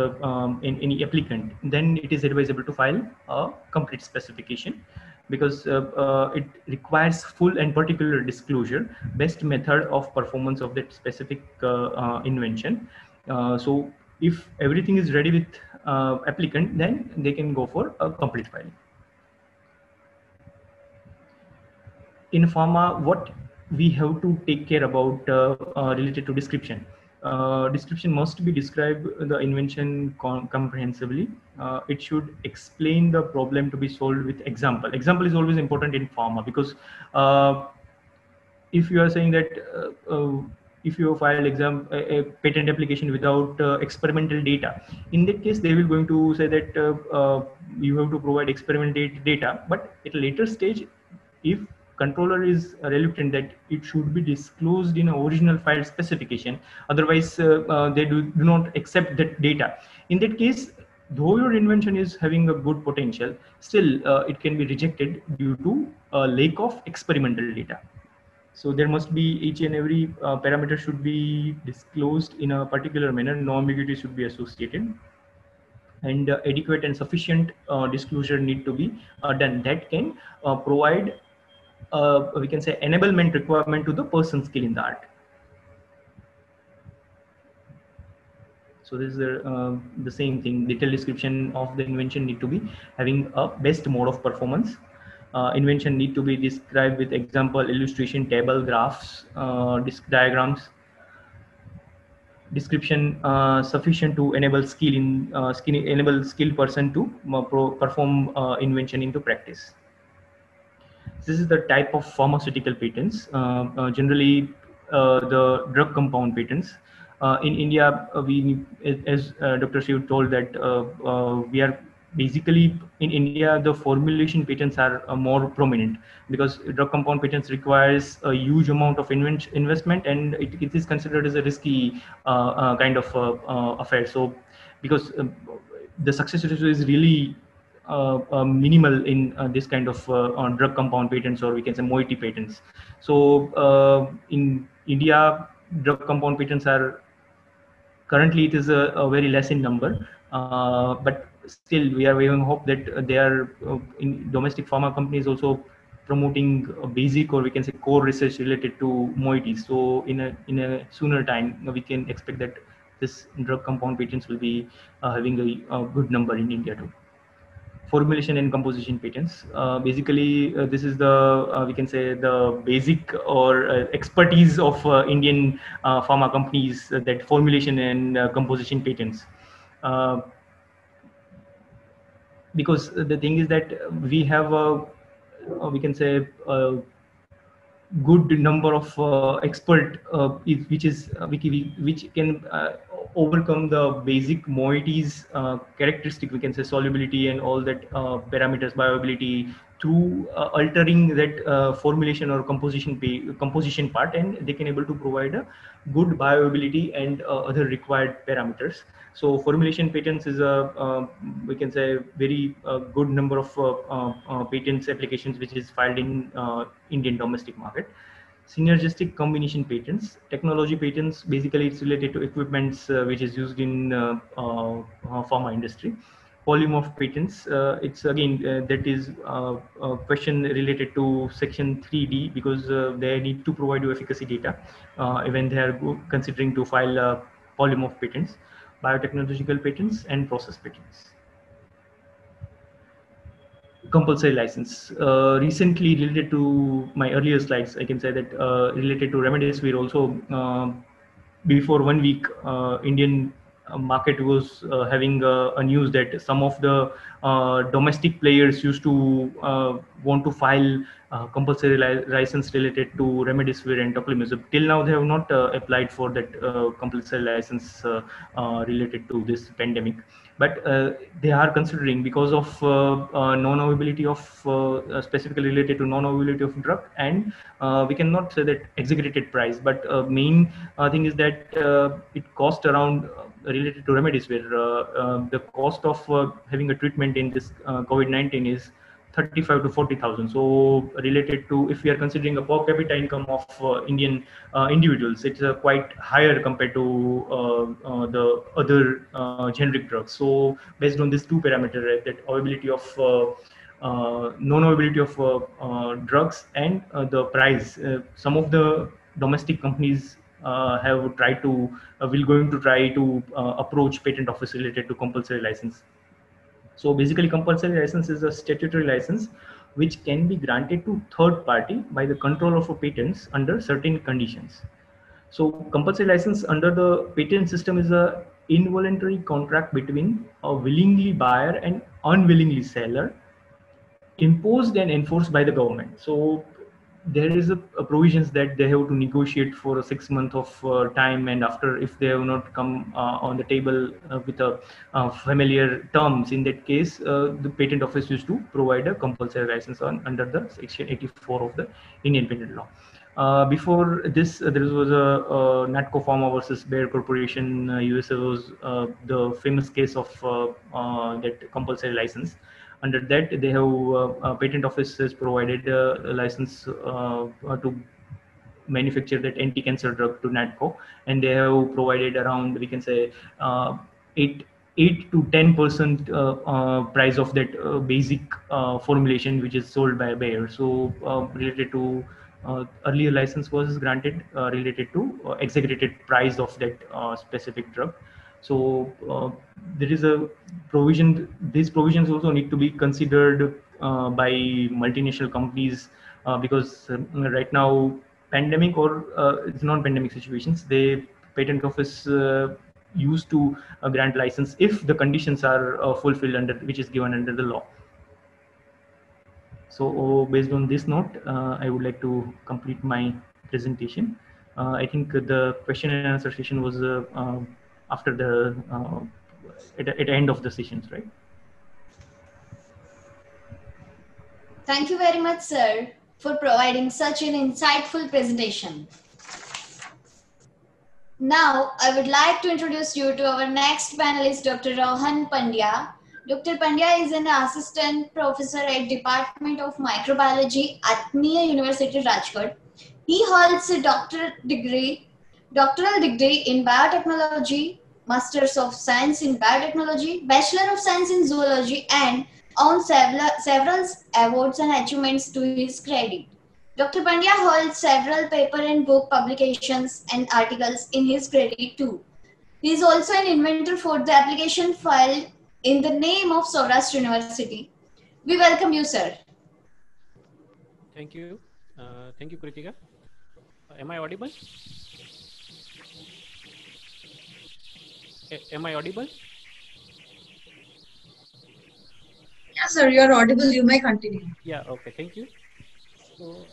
in any applicant, then it is advisable to file a complete specification, because it requires full and particular disclosure, best method of performance of that specific invention. So if everything is ready with applicant, then they can go for a complete filing. In pharma, what we have to take care about related to description. Description must be described the invention comprehensively. It should explain the problem to be solved with example. Example is always important in pharma, because if you are saying that if you file a patent application without experimental data, in that case they will going to say that you have to provide experimental data, but at a later stage, if controller is reluctant that it should be disclosed in original file specification, otherwise they do not accept that data. In that case, though your invention is having a good potential, still it can be rejected due to lack of experimental data. So there must be each and every parameter should be disclosed in a particular manner. No ambiguity should be associated, and adequate and sufficient disclosure need to be done that can provide we can say enablement requirement to the person skill in the art. So this is the same thing. Detailed description of the invention need to be having a best mode of performance. Invention need to be described with example, illustration, table, graphs, diagrams. Description sufficient to enable skilled person to perform invention into practice. This is the type of pharmaceutical patents. Generally, the drug compound patents. In India, we, as Dr. Shiv told, that we are basically in India, the formulation patents are more prominent, because drug compound patents requires a huge amount of investment, and it is considered as a risky kind of affair. So, because the success rate is really minimal in this kind of drug compound patents, or we can say moiety patents. So in India, drug compound patents are currently, it is a very less in number, but still we are having hope that they are in domestic pharma companies also promoting a basic, or we can say core research related to moieties. So in a sooner time, we can expect that this drug compound patents will be having a good number in India too. Formulation and composition patents. Basically, this is the we can say the basic or expertise of Indian pharma companies, that formulation and composition patents. Because the thing is that we have we can say a good number of expert which can overcome the basic moieties characteristic, we can say solubility and all that parameters, bioavailability, through altering that formulation or composition part, and they can able to provide a good bioavailability and other required parameters. So formulation patents is a we can say very good number of patents applications which is filed in Indian domestic market. Synergistic combination patents. Technology patents, basically it's related to equipments which is used in pharma industry. Polymorph patents, it's again that is a question related to section 3D, because they need to provide you efficacy data when they are considering to file polymorph patents. biotechnological patents, and process patents. Compulsory license. Recently, related to my earlier slides, I can say that related to remdesivir also, before 1 week, Indian market was having a news that some of the domestic players used to want to file compulsory license related to remdesivir and tocilizumab. Till now, they have not applied for that compulsory license related to this pandemic. But they are considering, because of non-availability of specifically related to non-availability of drug, and we cannot say that exaggerated price, but main thing is that it cost around related to remdesivir. The cost of having a treatment in this COVID-19 is 35 to 40,000. So related to, if we are considering a per capita income of Indian individuals, it's quite higher compared to the other generic drugs. So based on these two parameters, right, that availability of non-availability of drugs and the price, some of the domestic companies have tried to will going to try to approach patent office related to compulsory license. So basically, compulsory license is a statutory license which can be granted to third party by the control of a patents under certain conditions. So compulsory license under the patent system is a involuntary contract between a willingly buyer and unwillingly seller, imposed and enforced by the government. So there is a provisions that they have to negotiate for 6 months of time, and after, if they have not come on the table with a familiar terms, in that case the patent office used to provide a compulsory license under the section 84 of the Indian patent law. Before this, there was a Natco Pharma versus Bayer Corporation, USA, was the famous case of that compulsory license. Under that, they have patent office has provided a license to manufacture that anti-cancer drug to Natco, and they have provided around, we can say, 8 to 10% price of that basic formulation which is sold by Bayer. So related to earlier license was granted related to exaggerated price of that specific drug. So there is a provision. These provisions also need to be considered by multinational companies because right now, pandemic or it's non-pandemic situations, they patent office used to grant license if the conditions are fulfilled under which is given under the law. So based on this note, I would like to complete my presentation. I think the question and answer session was after the at the end of the sessions, right? Thank you very much, sir, for providing such an insightful presentation. Now, I would like to introduce you to our next panelist, Dr. Rohan Pandya. Dr. Pandya is an assistant professor at Department of Microbiology at Near University, Rajkot. He holds a doctoral degree in biotechnology, Masters of Science in Biotechnology, Bachelor of Science in Zoology, and owns several awards and achievements to his credit. Dr. Pandya holds several paper and book publications and articles in his credit too. He is also an inventor for the application filed in the name of Saurashtra University. We welcome you, sir. Thank you. Thank you, Kritika. Am I audible? Am I audible? Yeah, sir, you are audible. You may continue. Yeah, okay, thank you. So,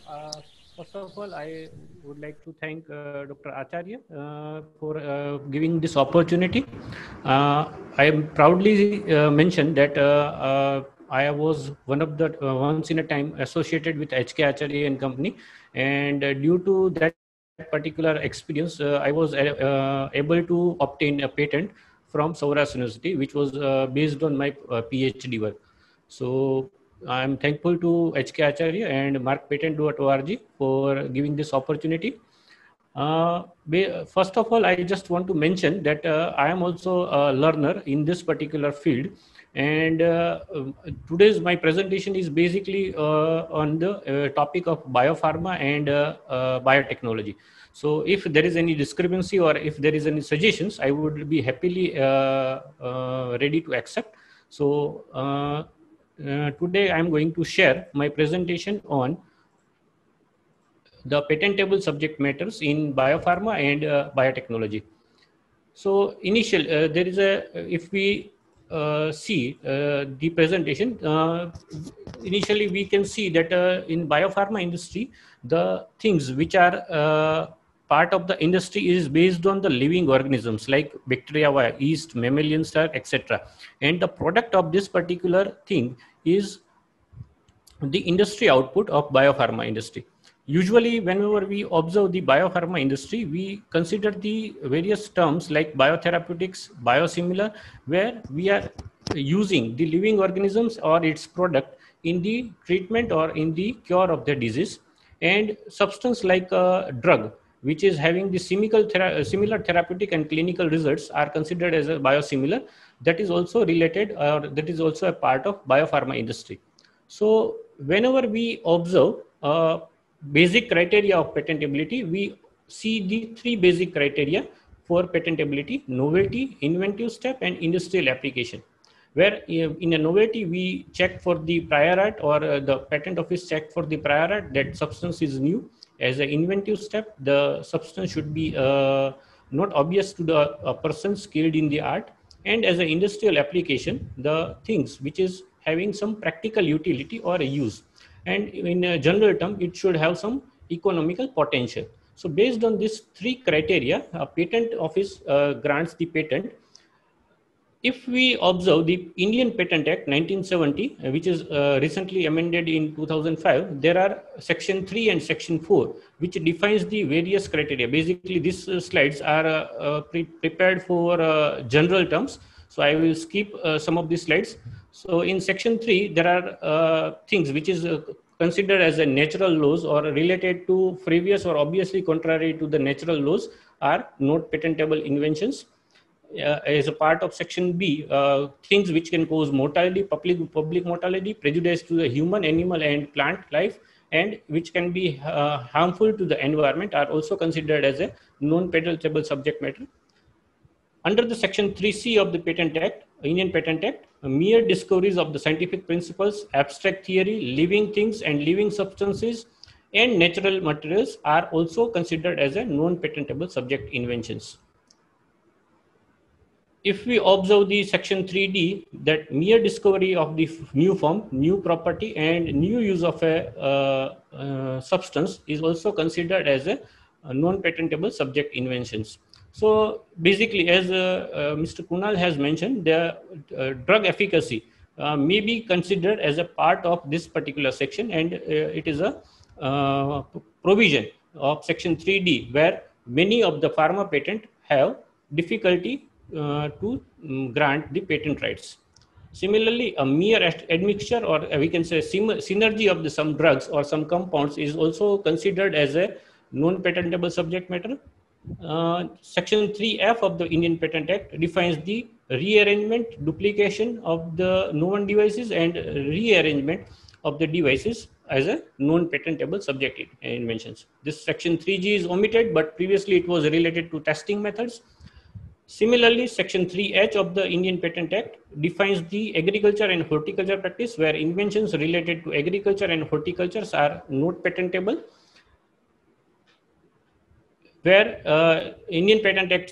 first of all, I would like to thank Dr. Acharya for giving this opportunity. I am proudly mentioned that I was one of the once in a time associated with HK Acharya and company, and due to that particular experience, I was able to obtain a patent from Saurashtra University, which was based on my PhD work. So I'm thankful to HK Acharya and markpatent.org for giving this opportunity. First of all, I just want to mention that I am also a learner in this particular field, and today's my presentation is basically on the topic of biopharma and biotechnology. So if there is any discrepancy or if there is any suggestions, I would be happily ready to accept. So today I'm going to share my presentation on the patentable subject matters in biopharma and biotechnology. So initial, there is a, if we see the presentation, initially we can see that in biopharma industry, the things which are part of the industry is based on the living organisms like bacteria, yeast, mammalian cell, etc. And the product of this particular thing is the industry output of biopharma industry. Usually, whenever we observe the biopharma industry, we consider the various terms like biotherapeutics, biosimilar, where we are using the living organisms or its product in the treatment or in the cure of the disease, and substance like a drug, which is having the similar therapeutic and clinical results, are considered as a biosimilar. That is also related, or that is also a part of biopharma industry. So whenever we observe basic criteria of patentability, we see the three basic criteria for patentability: novelty, inventive step, and industrial application. Where in a novelty, we check for the prior art, or the patent office check for the prior art that substance is new. As an inventive step, the substance should be not obvious to the person skilled in the art. And as an industrial application, the things which is having some practical utility or a use. And in a general term, it should have some economical potential. So based on these three criteria, a patent office grants the patent. If we observe the Indian Patent Act 1970, which is recently amended in 2005, there are section 3 and section 4, which defines the various criteria. Basically, these slides are prepared for general terms. So I will skip some of these slides. So in section 3, there are things which is considered as a natural laws or related to previous or obviously contrary to the natural laws are not patentable inventions. As a part of section B, things which can cause mortality, public mortality, prejudice to the human, animal, and plant life, and which can be harmful to the environment, are also considered as a non-patentable subject matter. Under the section 3C of the Patent Act, Indian Patent Act, mere discoveries of the scientific principles, abstract theory, living things and living substances, and natural materials are also considered as a non-patentable subject inventions. If we observe the section 3D, that mere discovery of the new form, new property, and new use of a substance is also considered as a non-patentable subject inventions. So basically, as Mr. Kunal has mentioned, the drug efficacy may be considered as a part of this particular section, and it is a provision of section 3D, where many of the pharma patent have difficulty to grant the patent rights. Similarly, a mere admixture, or we can say synergy of the some drugs or some compounds, is also considered as a non-patentable subject matter. Section 3F of the Indian Patent Act defines the rearrangement, duplication of the known devices, and rearrangement of the devices as a non-patentable subject inventions. This section 3G is omitted, but previously it was related to testing methods. Similarly, section 3H of the Indian Patent Act defines the agriculture and horticulture practice, where inventions related to agriculture and horticulture are not patentable. Where Indian Patent Act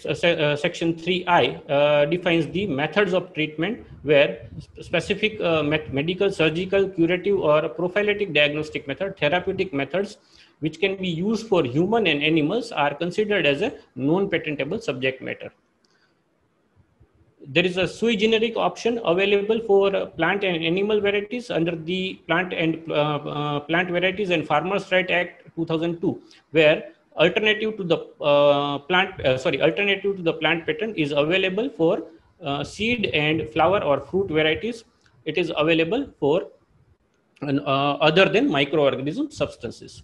section 3I defines the methods of treatment, where specific medical, surgical, curative, or prophylactic diagnostic method, therapeutic methods, which can be used for human and animals, are considered as a non-patentable subject matter. There is a sui generis option available for plant and animal varieties under the Plant Varieties and Farmers' Right Act 2002, where alternative to the plant patent is available for seed and flower or fruit varieties. It is available for other than microorganism substances.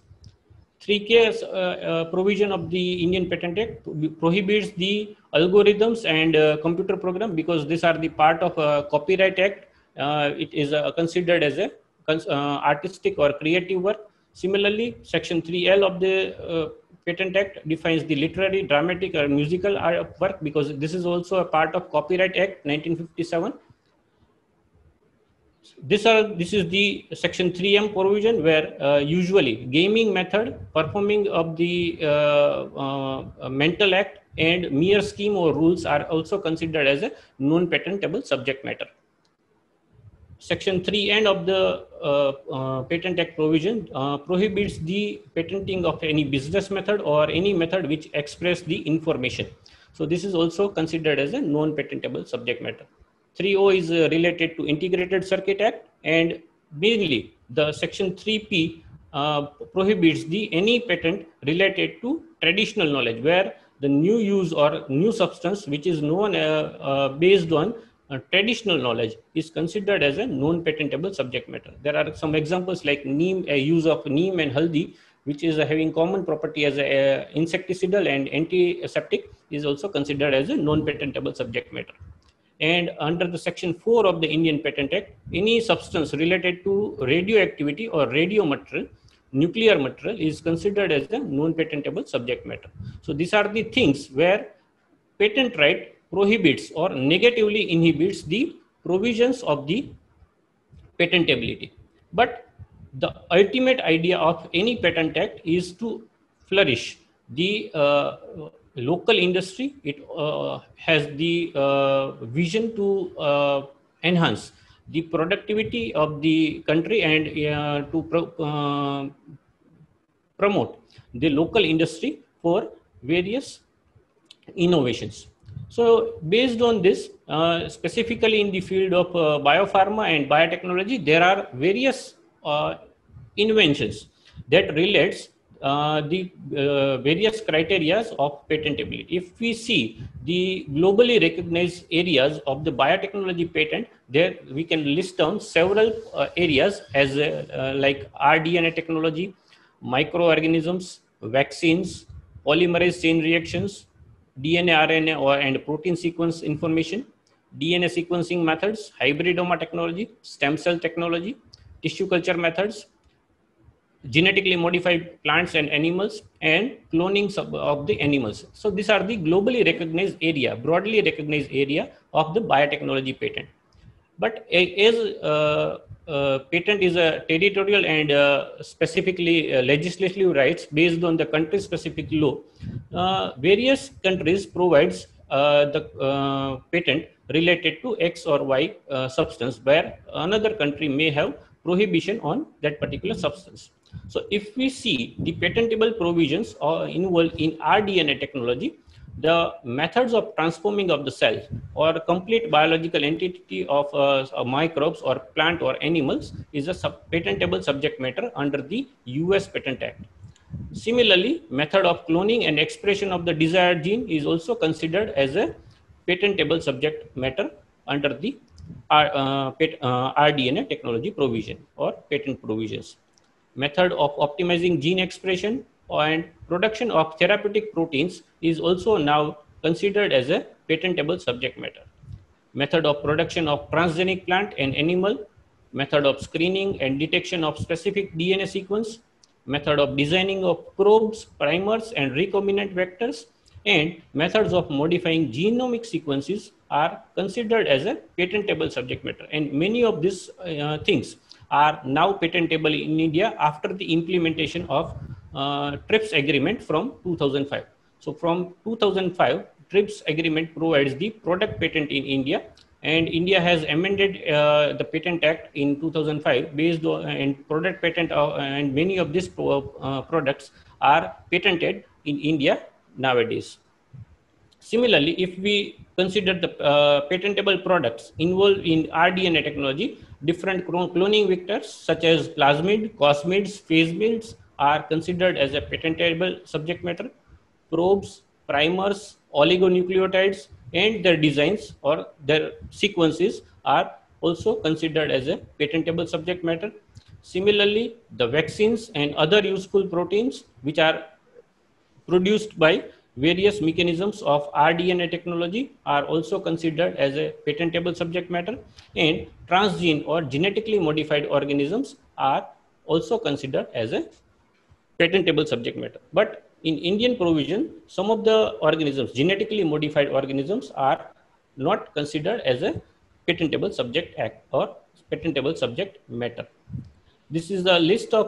3K provision of the Indian Patent Act prohibits the algorithms and computer program, because these are the part of Copyright Act. It is considered as a artistic or creative work. Similarly, section 3L of the Patent Act defines the literary, dramatic, or musical work, because this is also a part of Copyright Act 1957. This is the section 3M provision, where usually gaming method, performing of the mental act, and mere scheme or rules are also considered as a non-patentable subject matter. Section 3N of the Patent Act provision prohibits the patenting of any business method or any method which express the information. So this is also considered as a non-patentable subject matter. 3O is related to Integrated Circuit Act, and mainly the section 3P prohibits the any patent related to traditional knowledge, where the new use or new substance which is known based on traditional knowledge is considered as a non-patentable subject matter. There are some examples like neem, use of neem and haldi, which is having common property as a insecticidal and antiseptic, is also considered as a non-patentable subject matter. And under the section 4 of the Indian Patent Act, any substance related to radioactivity or radio material, nuclear material, is considered as a non-patentable subject matter. So these are the things where patent right prohibits or negatively inhibits the provisions of the patentability. But the ultimate idea of any patent act is to flourish the local industry. It has the vision to enhance the productivity of the country and to promote the local industry for various innovations. So based on this, specifically in the field of biopharma and biotechnology, there are various inventions that relates the various criteria of patentability. If we see the globally recognized areas of the biotechnology patent, there we can list down several areas as like rDNA technology, microorganisms, vaccines, polymerase chain reactions, DNA, RNA, and protein sequence information, DNA sequencing methods, hybridoma technology, stem cell technology, tissue culture methods, genetically modified plants and animals, and cloning of the animals. So these are the globally recognized area, broadly recognized area of the biotechnology patent. But as patent is a territorial and specifically legislative rights based on the country specific law, various countries provides the patent related to X or Y substance, where another country may have prohibition on that particular substance. So if we see the patentable provisions involved in rDNA technology, the methods of transforming of the cell or complete biological entity of microbes or plant or animals is a patentable subject matter under the US Patent Act. Similarly, method of cloning and expression of the desired gene is also considered as a patentable subject matter under the rDNA technology provision or patent provisions. Method of optimizing gene expression and production of therapeutic proteins is also now considered as a patentable subject matter. Method of production of transgenic plant and animal, method of screening and detection of specific DNA sequence, method of designing of probes, primers, and recombinant vectors, and methods of modifying genomic sequences are considered as a patentable subject matter. And many of these things are now patentable in India after the implementation of TRIPS agreement from 2005. So from 2005, TRIPS agreement provides the product patent in India, and India has amended the Patent Act in 2005 based on and product patent and many of these products are patented in India nowadays. Similarly, if we consider the patentable products involved in rDNA technology, different cloning vectors such as plasmid, cosmids, phasmids are considered as a patentable subject matter. Probes, primers, oligonucleotides, and their designs or their sequences are also considered as a patentable subject matter. Similarly, the vaccines and other useful proteins which are produced by various mechanisms of rDNA technology are also considered as a patentable subject matter, and transgene or genetically modified organisms are also considered as a patentable subject matter. But in Indian provision, some of the organisms, genetically modified organisms, are not considered as a patentable subject act or patentable subject matter. This is the list of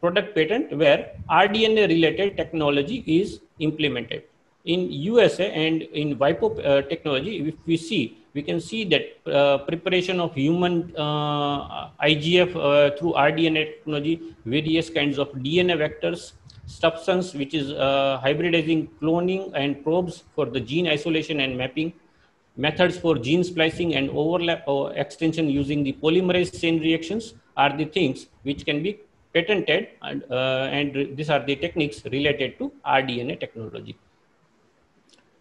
product patent where rDNA related technology is implemented. In USA and in WIPO technology, if we see, we can see that preparation of human IGF through rDNA technology, various kinds of DNA vectors, substance which is hybridizing cloning and probes for the gene isolation and mapping, methods for gene splicing and overlap or extension using the polymerase chain reactions are the things which can be patented, and these are the techniques related to rDNA technology.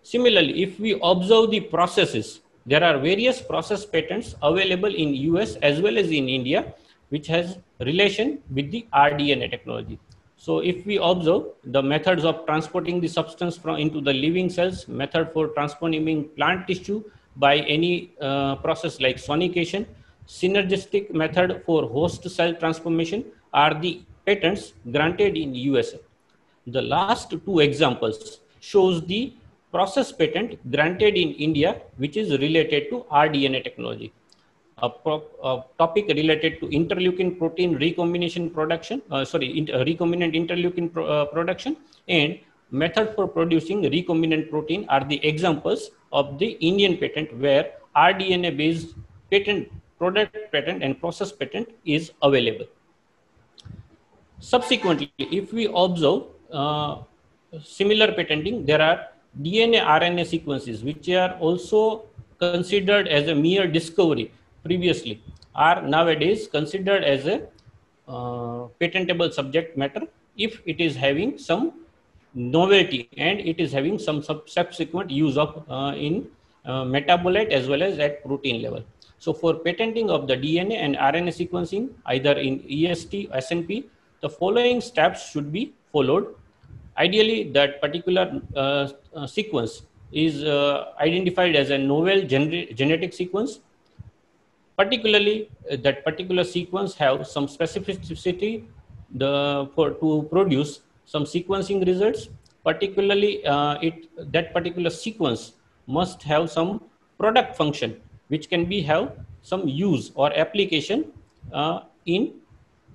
Similarly, if we observe the processes, there are various process patents available in US as well as in India, which has relation with the rDNA technology. So if we observe the methods of transporting the substance from into the living cells, method for transforming plant tissue by any process like sonication, synergistic method for host cell transformation are the patents granted in USA. The last two examples shows the process patent granted in India, which is related to rDNA technology. A topic related to interleukin protein recombination production, recombinant interleukin production, and method for producing recombinant protein are the examples of the Indian patent where rDNA based patent, product patent and process patent is available. Subsequently, if we observe similar patenting, there are DNA RNA sequences which are also considered as a mere discovery previously, are nowadays considered as a patentable subject matter if it is having some novelty and it is having some subsequent use of in metabolite as well as at protein level. So for patenting of the DNA and RNA sequencing, either in EST, SNP, the following steps should be followed. Ideally, that particular sequence is identified as a novel genetic sequence. Particularly, that particular sequence have some specificity to produce some sequencing results. Particularly, that particular sequence must have some product function, which can be have some use or application in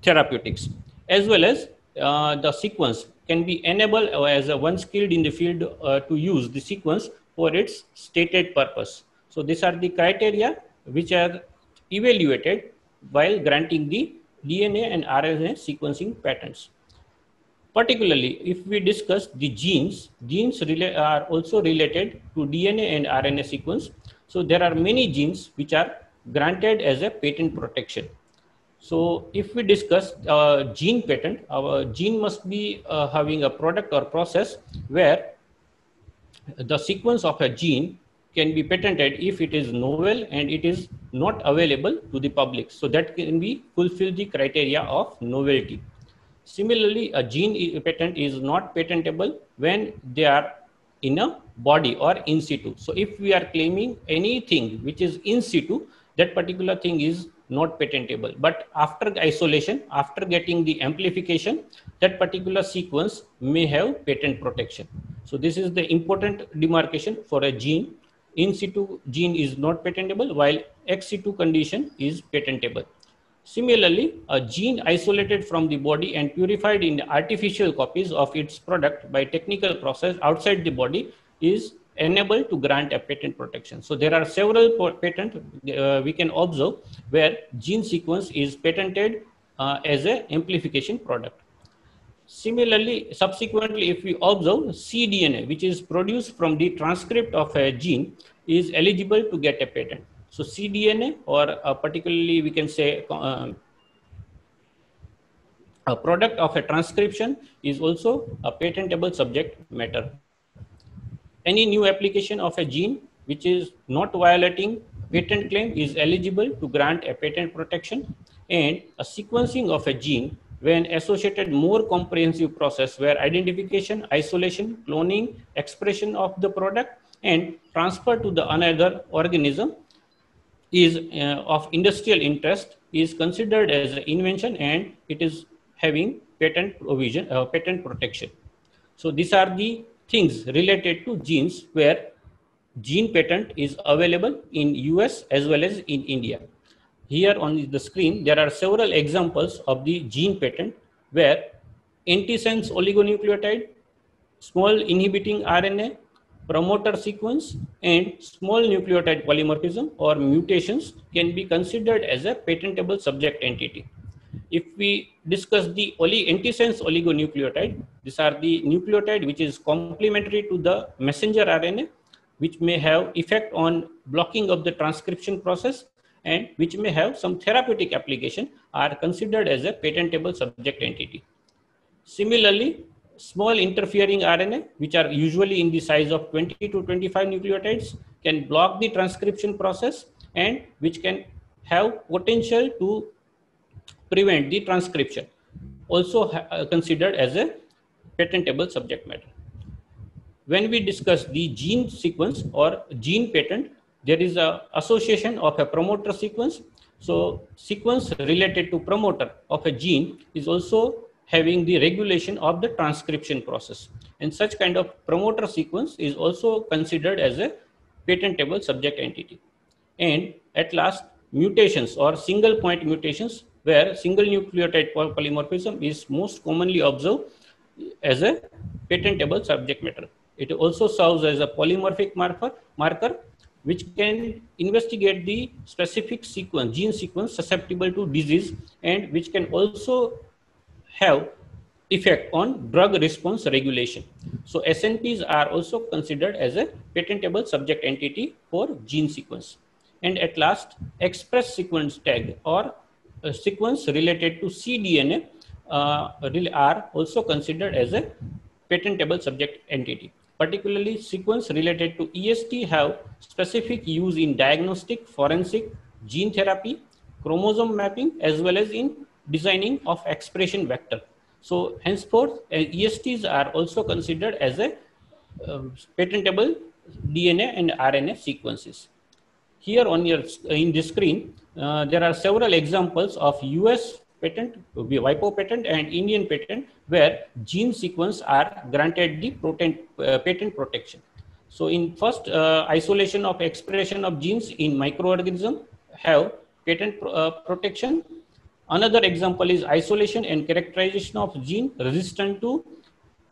therapeutics, as well as the sequence can be enabled as a one skilled in the field to use the sequence for its stated purpose. So these are the criteria which are evaluated while granting the DNA and RNA sequencing patents. Particularly, if we discuss the genes are also related to DNA and RNA sequence. So there are many genes which are granted as a patent protection. So if we discuss gene patent, our gene must be having a product or process where the sequence of a gene can be patented if it is novel and it is not available to the public. So that can be fulfill the criteria of novelty. Similarly, a gene patent is not patentable when they are in a body or in situ. So if we are claiming anything which is in situ, that particular thing is not patentable. But after isolation, after getting the amplification, that particular sequence may have patent protection. So this is the important demarcation for a gene. In situ gene is not patentable, while ex situ condition is patentable. Similarly, a gene isolated from the body and purified in artificial copies of its product by technical process outside the body is enabled to grant a patent protection. So there are several patents we can observe where gene sequence is patented as an amplification product. Similarly, subsequently, if we observe cDNA, which is produced from the transcript of a gene, is eligible to get a patent. So cDNA, or particularly we can say a product of a transcription, is also a patentable subject matter. Any new application of a gene which is not violating patent claim is eligible to grant a patent protection, and a sequencing of a gene when associated more comprehensive process where identification, isolation, cloning, expression of the product and transfer to the another organism is of industrial interest is considered as an invention and it is having patent provision, patent protection. So these are the things related to genes where gene patent is available in US as well as in India. Here on the screen, there are several examples of the gene patent where antisense oligonucleotide, small inhibiting RNA, promoter sequence, and small nucleotide polymorphism or mutations can be considered as a patentable subject entity. If we discuss the antisense oligonucleotide, these are the nucleotide which is complementary to the messenger RNA, which may have effect on blocking of the transcription process and which may have some therapeutic application, are considered as a patentable subject entity. Similarly, small interfering RNA, which are usually in the size of 20 to 25 nucleotides, can block the transcription process and which can have potential to prevent the transcription, also considered as a patentable subject matter. When we discuss the gene sequence or gene patent, there is an association of a promoter sequence. So sequence related to promoter of a gene is also having the regulation of the transcription process. And such kind of promoter sequence is also considered as a patentable subject entity. And at last, mutations or single point mutations where single nucleotide polymorphism is most commonly observed as a patentable subject matter. It also serves as a polymorphic marker which can investigate the specific sequence, gene sequence susceptible to disease, and which can also have effect on drug response regulation. So SNPs are also considered as a patentable subject entity for gene sequence. And at last, express sequence tag or sequence related to cDNA are also considered as a patentable subject entity. Particularly, sequence related to EST have specific use in diagnostic, forensic, gene therapy, chromosome mapping, as well as in designing of expression vector. So henceforth, ESTs are also considered as a patentable DNA and RNA sequences. Here on in this screen, there are several examples of US patent, WIPO patent, and Indian patent where gene sequence are granted the patent protection. So in first, isolation of expression of genes in microorganism have patent protection. Another example is isolation and characterization of gene resistant to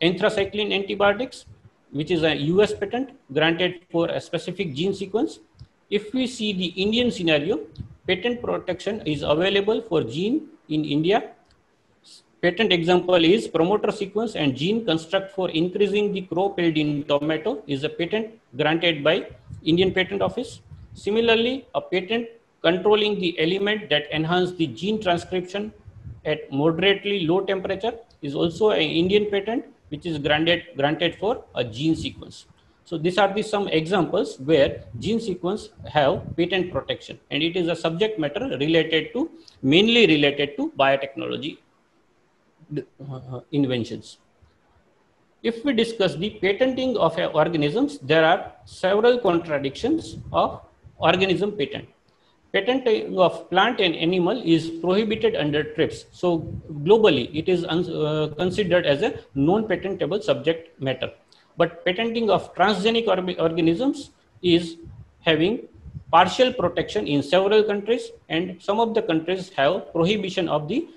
anthracycline antibiotics, which is a US patent granted for a specific gene sequence. If we see the Indian scenario, patent protection is available for gene in India. Patent example is promoter sequence and gene construct for increasing the crop yield in tomato is a patent granted by Indian Patent Office. Similarly, a patent controlling the element that enhance the gene transcription at moderately low temperature is also an Indian patent which is granted for a gene sequence. So these are some examples where gene sequence have patent protection, and it is a subject matter mainly related to biotechnology inventions. If we discuss the patenting of organisms, there are several contradictions of organism patent. Patenting of plant and animal is prohibited under TRIPS. So globally, it is considered as a non-patentable subject matter. But patenting of transgenic organisms is having partial protection in several countries, and some of the countries have prohibition of the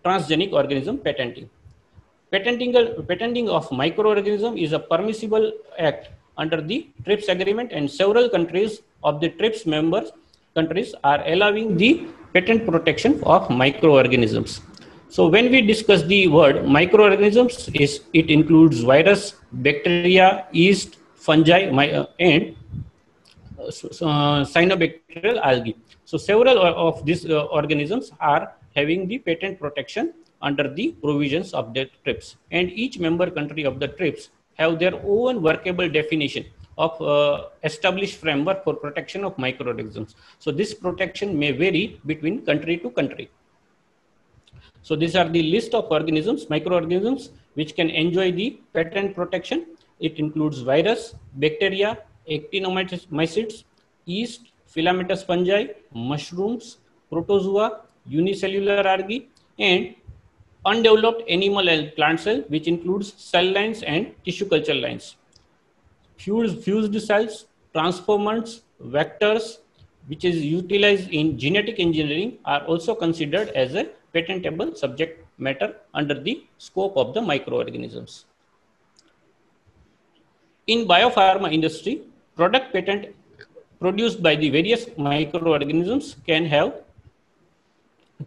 transgenic organism patenting. Patenting of microorganism is a permissible act under the TRIPS agreement, and several countries of the TRIPS members countries are allowing the patent protection of microorganisms. So when we discuss the word microorganisms, it includes virus, bacteria, yeast, fungi, and cyanobacterial algae. So several of these organisms are having the patent protection under the provisions of the TRIPS, and each member country of the TRIPS have their own workable definition of established framework for protection of microorganisms. So this protection may vary between country to country. So these are the list of organisms, microorganisms, which can enjoy the patent protection. It includes virus, bacteria, actinomycetes, yeast, filamentous fungi, mushrooms, protozoa, unicellular algae, and undeveloped animal and plant cell, which includes cell lines and tissue culture lines. Fused cells, transformers, vectors, which is utilized in genetic engineering, are also considered as a patentable subject matter under the scope of the microorganisms. In biopharma industry, product patent produced by the various microorganisms can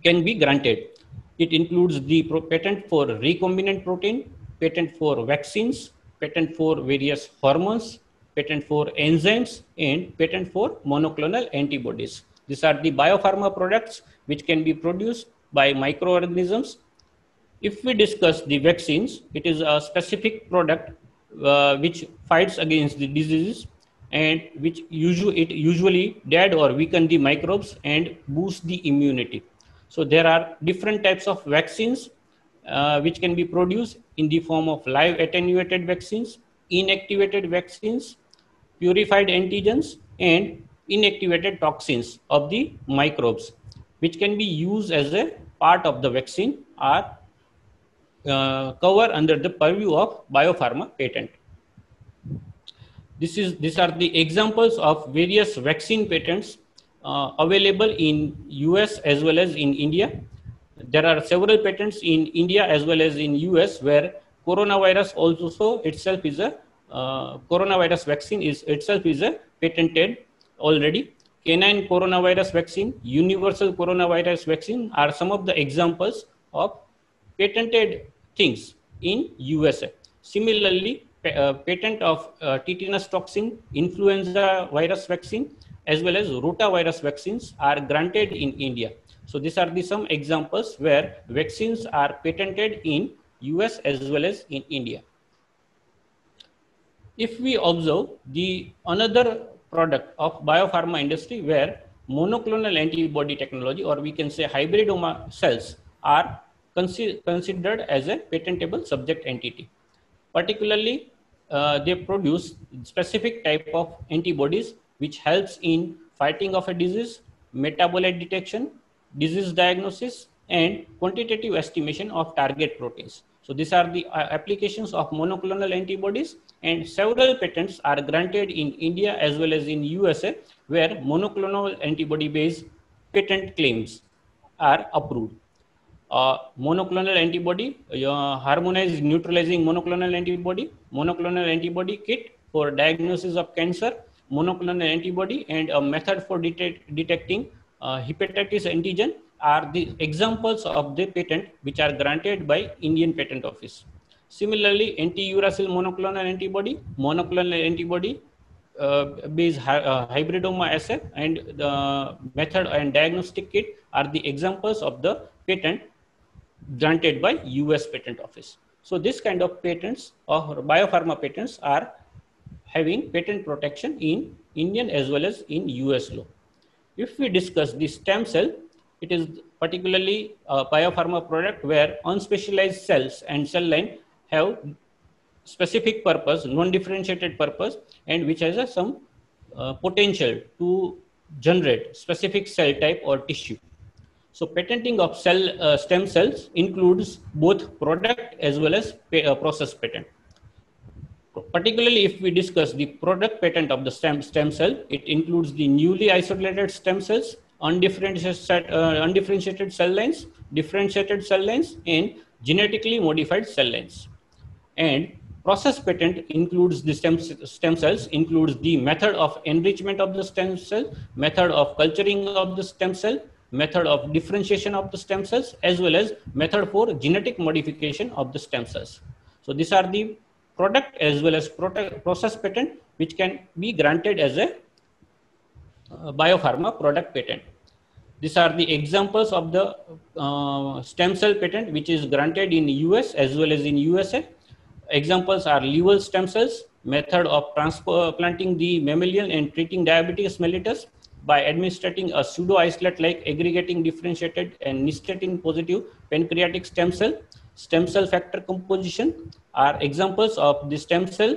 be granted. It includes the patent for recombinant protein, patent for vaccines, patent for various hormones, patent for enzymes, and patent for monoclonal antibodies. These are the biopharma products which can be produced by microorganisms. If we discuss the vaccines, it is a specific product which fights against the diseases and which usually dead or weaken the microbes and boost the immunity. So there are different types of vaccines which can be produced in the form of live attenuated vaccines, inactivated vaccines, purified antigens, and inactivated toxins of the microbes, which can be used as a part of the vaccine or cover under the purview of biopharma patent. These are the examples of various vaccine patents available in US as well as in India. There are several patents in India as well as in US where coronavirus also itself is a coronavirus vaccine is itself is a patented already. Canine coronavirus vaccine, universal coronavirus vaccine are some of the examples of patented things in USA. Similarly, patent of tetanus toxin, influenza virus vaccine, as well as rotavirus vaccines are granted in India. So these are the some examples where vaccines are patented in US as well as in India. If we observe the another product of biopharma industry where monoclonal antibody technology, or we can say hybridoma cells, are considered as a patentable subject entity. Particularly, they produce specific type of antibodies which helps in fighting of a disease, metabolite detection, disease diagnosis, and quantitative estimation of target proteins. So these are the applications of monoclonal antibodies, and several patents are granted in India as well as in USA where monoclonal antibody based patent claims are approved. Monoclonal antibody, harmonized neutralizing monoclonal antibody kit for diagnosis of cancer, monoclonal antibody, and a method for detecting hepatitis antigen are the examples of the patent which are granted by Indian Patent Office. Similarly, anti-uracil monoclonal antibody based hybridoma assay, and the method and diagnostic kit are the examples of the patent granted by US Patent Office. So this kind of patents or biopharma patents are having patent protection in Indian as well as in US law. If we discuss the stem cell, it is particularly a biopharma product where unspecialized cells and cell line have specific purpose, non-differentiated purpose, and which has some potential to generate specific cell type or tissue. So patenting of stem cells includes both product as well as process patent. Particularly if we discuss the product patent of the stem cell, it includes the newly isolated stem cells, undifferentiated cell lines, differentiated cell lines, and genetically modified cell lines. And process patent includes the stem cells, includes the method of enrichment of the stem cell, method of culturing of the stem cell, method of differentiation of the stem cells, as well as method for genetic modification of the stem cells. So these are the product as well as process patent which can be granted as a biopharma product patent. These are the examples of the stem cell patent which is granted in US as well as in USA. Examples are Levell stem cells, method of transplanting the mammalian and treating diabetes mellitus by administering a pseudo-isolate like aggregating differentiated and nystatin positive pancreatic stem cell factor composition are examples of the stem cell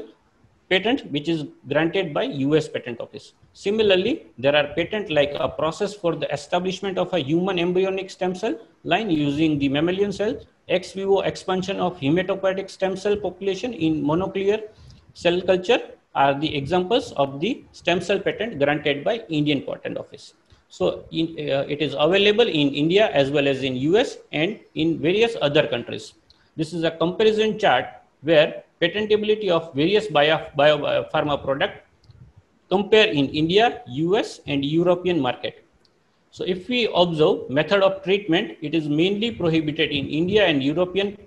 patent which is granted by US Patent Office. Similarly, there are patents like a process for the establishment of a human embryonic stem cell line using the mammalian cell, ex vivo expansion of hematopoietic stem cell population in mononuclear cell culture are the examples of the stem cell patent granted by Indian Patent Office. So it is available in India as well as in US and in various other countries. This is a comparison chart where patentability of various biopharma product compare in India, US and European market. So if we observe method of treatment, it is mainly prohibited in India and European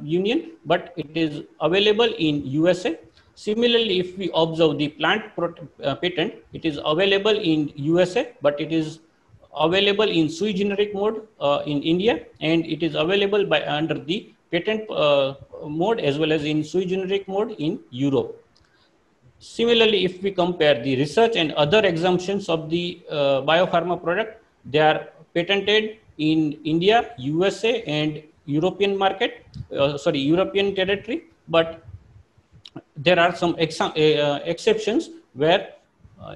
Union, but it is available in USA. Similarly, if we observe the plant patent, it is available in USA, but it is available in sui generic mode in India, and it is available by under the patent mode as well as in sui generic mode in Europe. Similarly, if we compare the research and other exemptions of the biopharma product, they are patented in India, USA and European market, European territory, but there are some exceptions where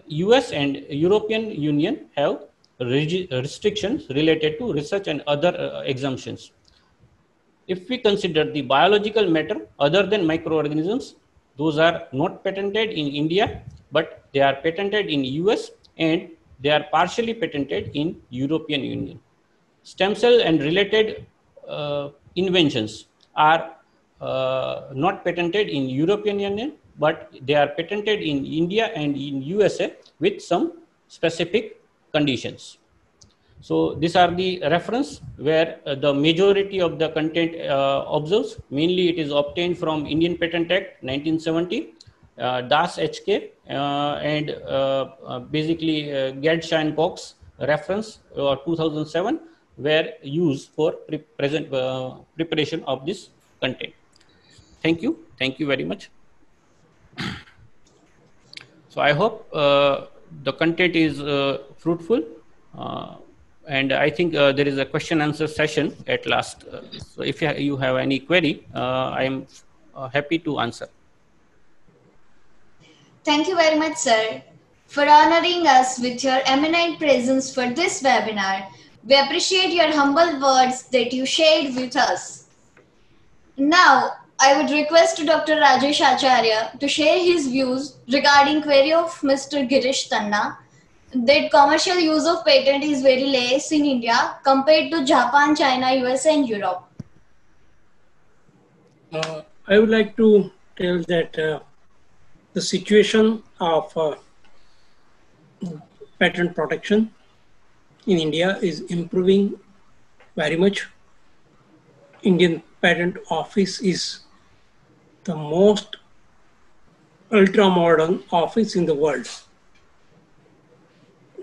US and European Union have restrictions related to research and other exemptions. If we consider the biological matter other than microorganisms, those are not patented in India, but they are patented in US and they are partially patented in European Union. Stem cell and related inventions are not patented in European Union, but they are patented in India and in USA with some specific conditions. So these are the reference where the majority of the content observes. Mainly it is obtained from Indian Patent Act 1970, Das HK, and basically Gadsha & Cox reference 2007 were used for preparation of this content. Thank you. Thank you very much. So I hope the content is fruitful. And I think there is a question answer session at last. So if you have any query, I am happy to answer. Thank you very much, sir, for honoring us with your eminent presence for this webinar. We appreciate your humble words that you shared with us. Now, I would request Dr. Rajesh Acharya to share his views regarding query of Mr. Girish Tanna, that commercial use of patent is very less in India compared to Japan, China, US and Europe. I would like to tell that the situation of patent protection in India is improving very much. Indian Patent Office is the most ultra-modern office in the world.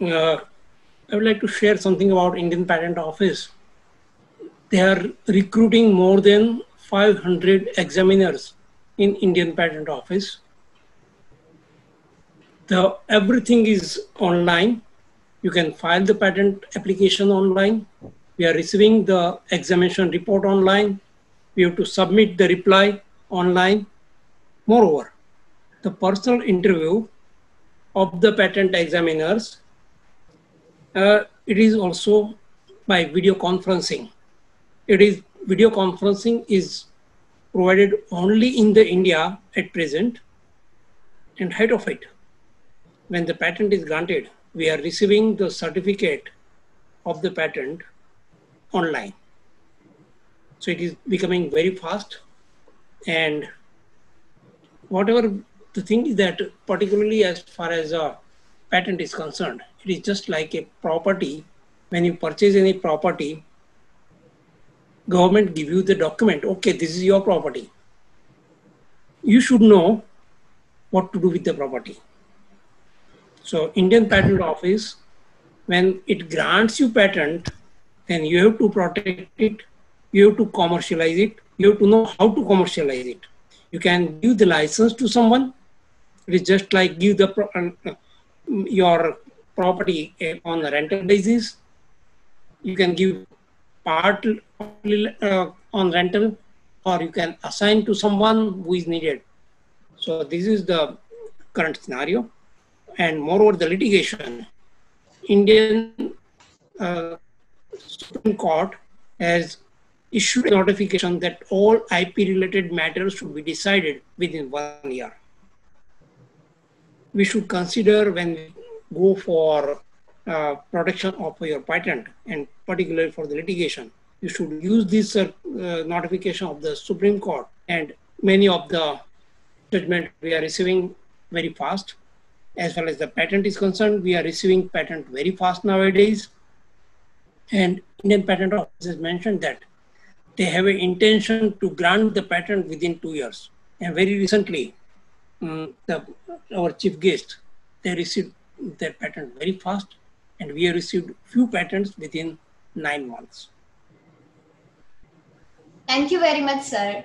I would like to share something about Indian Patent Office. They are recruiting more than 500 examiners in Indian Patent Office. Everything is online. You can file the patent application online. We are receiving the examination report online. We have to submit the reply online. Moreover, the personal interview of the patent examiners, it is also by video conferencing. Video conferencing is provided only in the India at present. And height of it, when the patent is granted, we are receiving the certificate of the patent online. So it is becoming very fast. And whatever the thing is that, particularly as far as a patent is concerned, it is just like a property. When you purchase any property, government give you the document, okay, this is your property. You should know what to do with the property. So Indian Patent Office, when it grants you patent, then you have to protect it, you have to commercialize it, you have to know how to commercialize it. You can give the license to someone. It is just like give your property on a rental basis. You can give part on rental, or you can assign to someone who is needed. So this is the current scenario. And moreover, the litigation, Indian Supreme Court has issued a notification that all IP-related matters should be decided within 1 year. We should consider when we go for protection of your patent, and particularly for the litigation, you should use this notification of the Supreme Court, and many of the judgment we are receiving very fast. As far as the patent is concerned, we are receiving patent very fast nowadays. And Indian Patent Office has mentioned that they have an intention to grant the patent within 2 years. And very recently, our chief guest, they received their patent very fast, and we have received few patents within 9 months. Thank you very much, sir.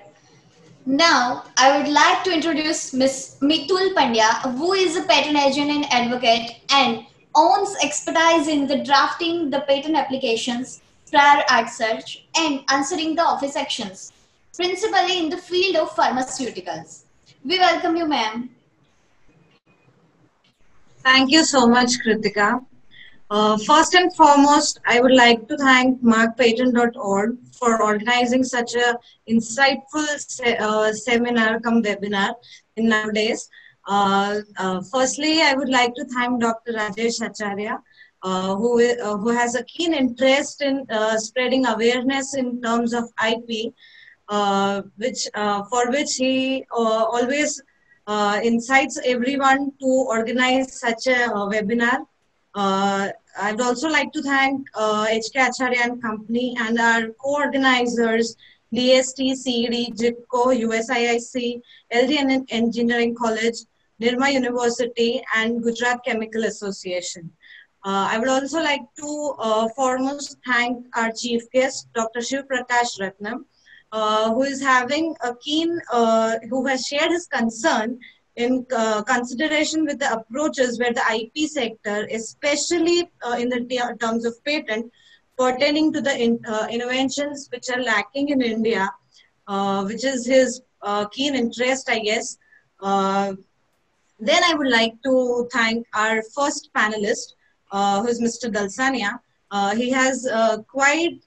Now, I would like to introduce Ms. Mitul Pandya, who is a patent agent and advocate and owns expertise in the drafting the patent applications, prior art search, and answering the office actions, principally in the field of pharmaceuticals. We welcome you, ma'am. Thank you so much, Kritika. First and foremost, I would like to thank markpatent.org for organizing such a insightful seminar cum webinar in nowadays. Firstly, I would like to thank Dr. Rajesh Acharya, who has a keen interest in spreading awareness in terms of IP, for which he always incites everyone to organize such a webinar. I'd also like to thank HK Acharya and Company and our co-organizers, DST, CED, JITCO, USIIC, LD Engineering College, Nirma University, and Gujarat Chemical Association. I would also like to foremost thank our chief guest, Dr. Shiv Prakash Ratnam, who is having a keen, who has shared his concern in consideration with the approaches where the IP sector, especially in the terms of patent, pertaining to the inventions which are lacking in India, which is his keen interest, I guess. Then I would like to thank our first panelist, who is Mr. Dalsania. He has quite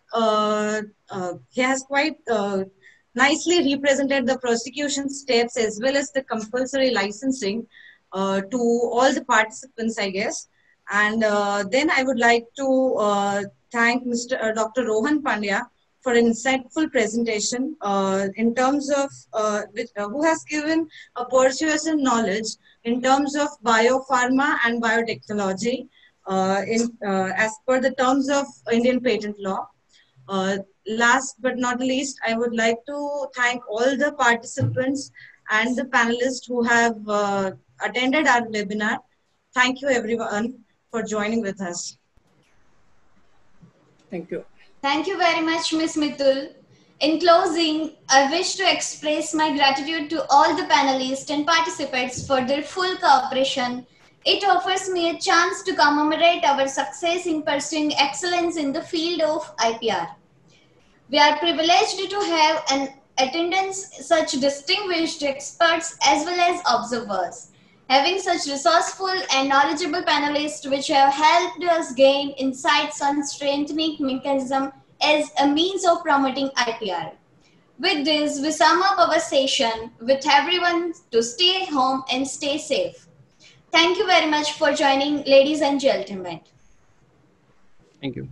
nicely represented the prosecution steps as well as the compulsory licensing to all the participants, I guess. And then I would like to thank Dr. Rohan Pandya for an insightful presentation in terms of who has given a persuasive knowledge in terms of biopharma and biotechnology as per the terms of Indian patent law. Last but not least, I would like to thank all the participants and the panelists who have attended our webinar. Thank you everyone for joining with us. Thank you. Thank you very much, Ms. Mitul. In closing, I wish to express my gratitude to all the panelists and participants for their full cooperation. It offers me a chance to commemorate our success in pursuing excellence in the field of IPR. We are privileged to have an attendance such distinguished experts as well as observers. Having such resourceful and knowledgeable panelists which have helped us gain insights on strengthening mechanism as a means of promoting IPR. With this, we sum up our session with everyone to stay home and stay safe. Thank you very much for joining, ladies and gentlemen. Thank you.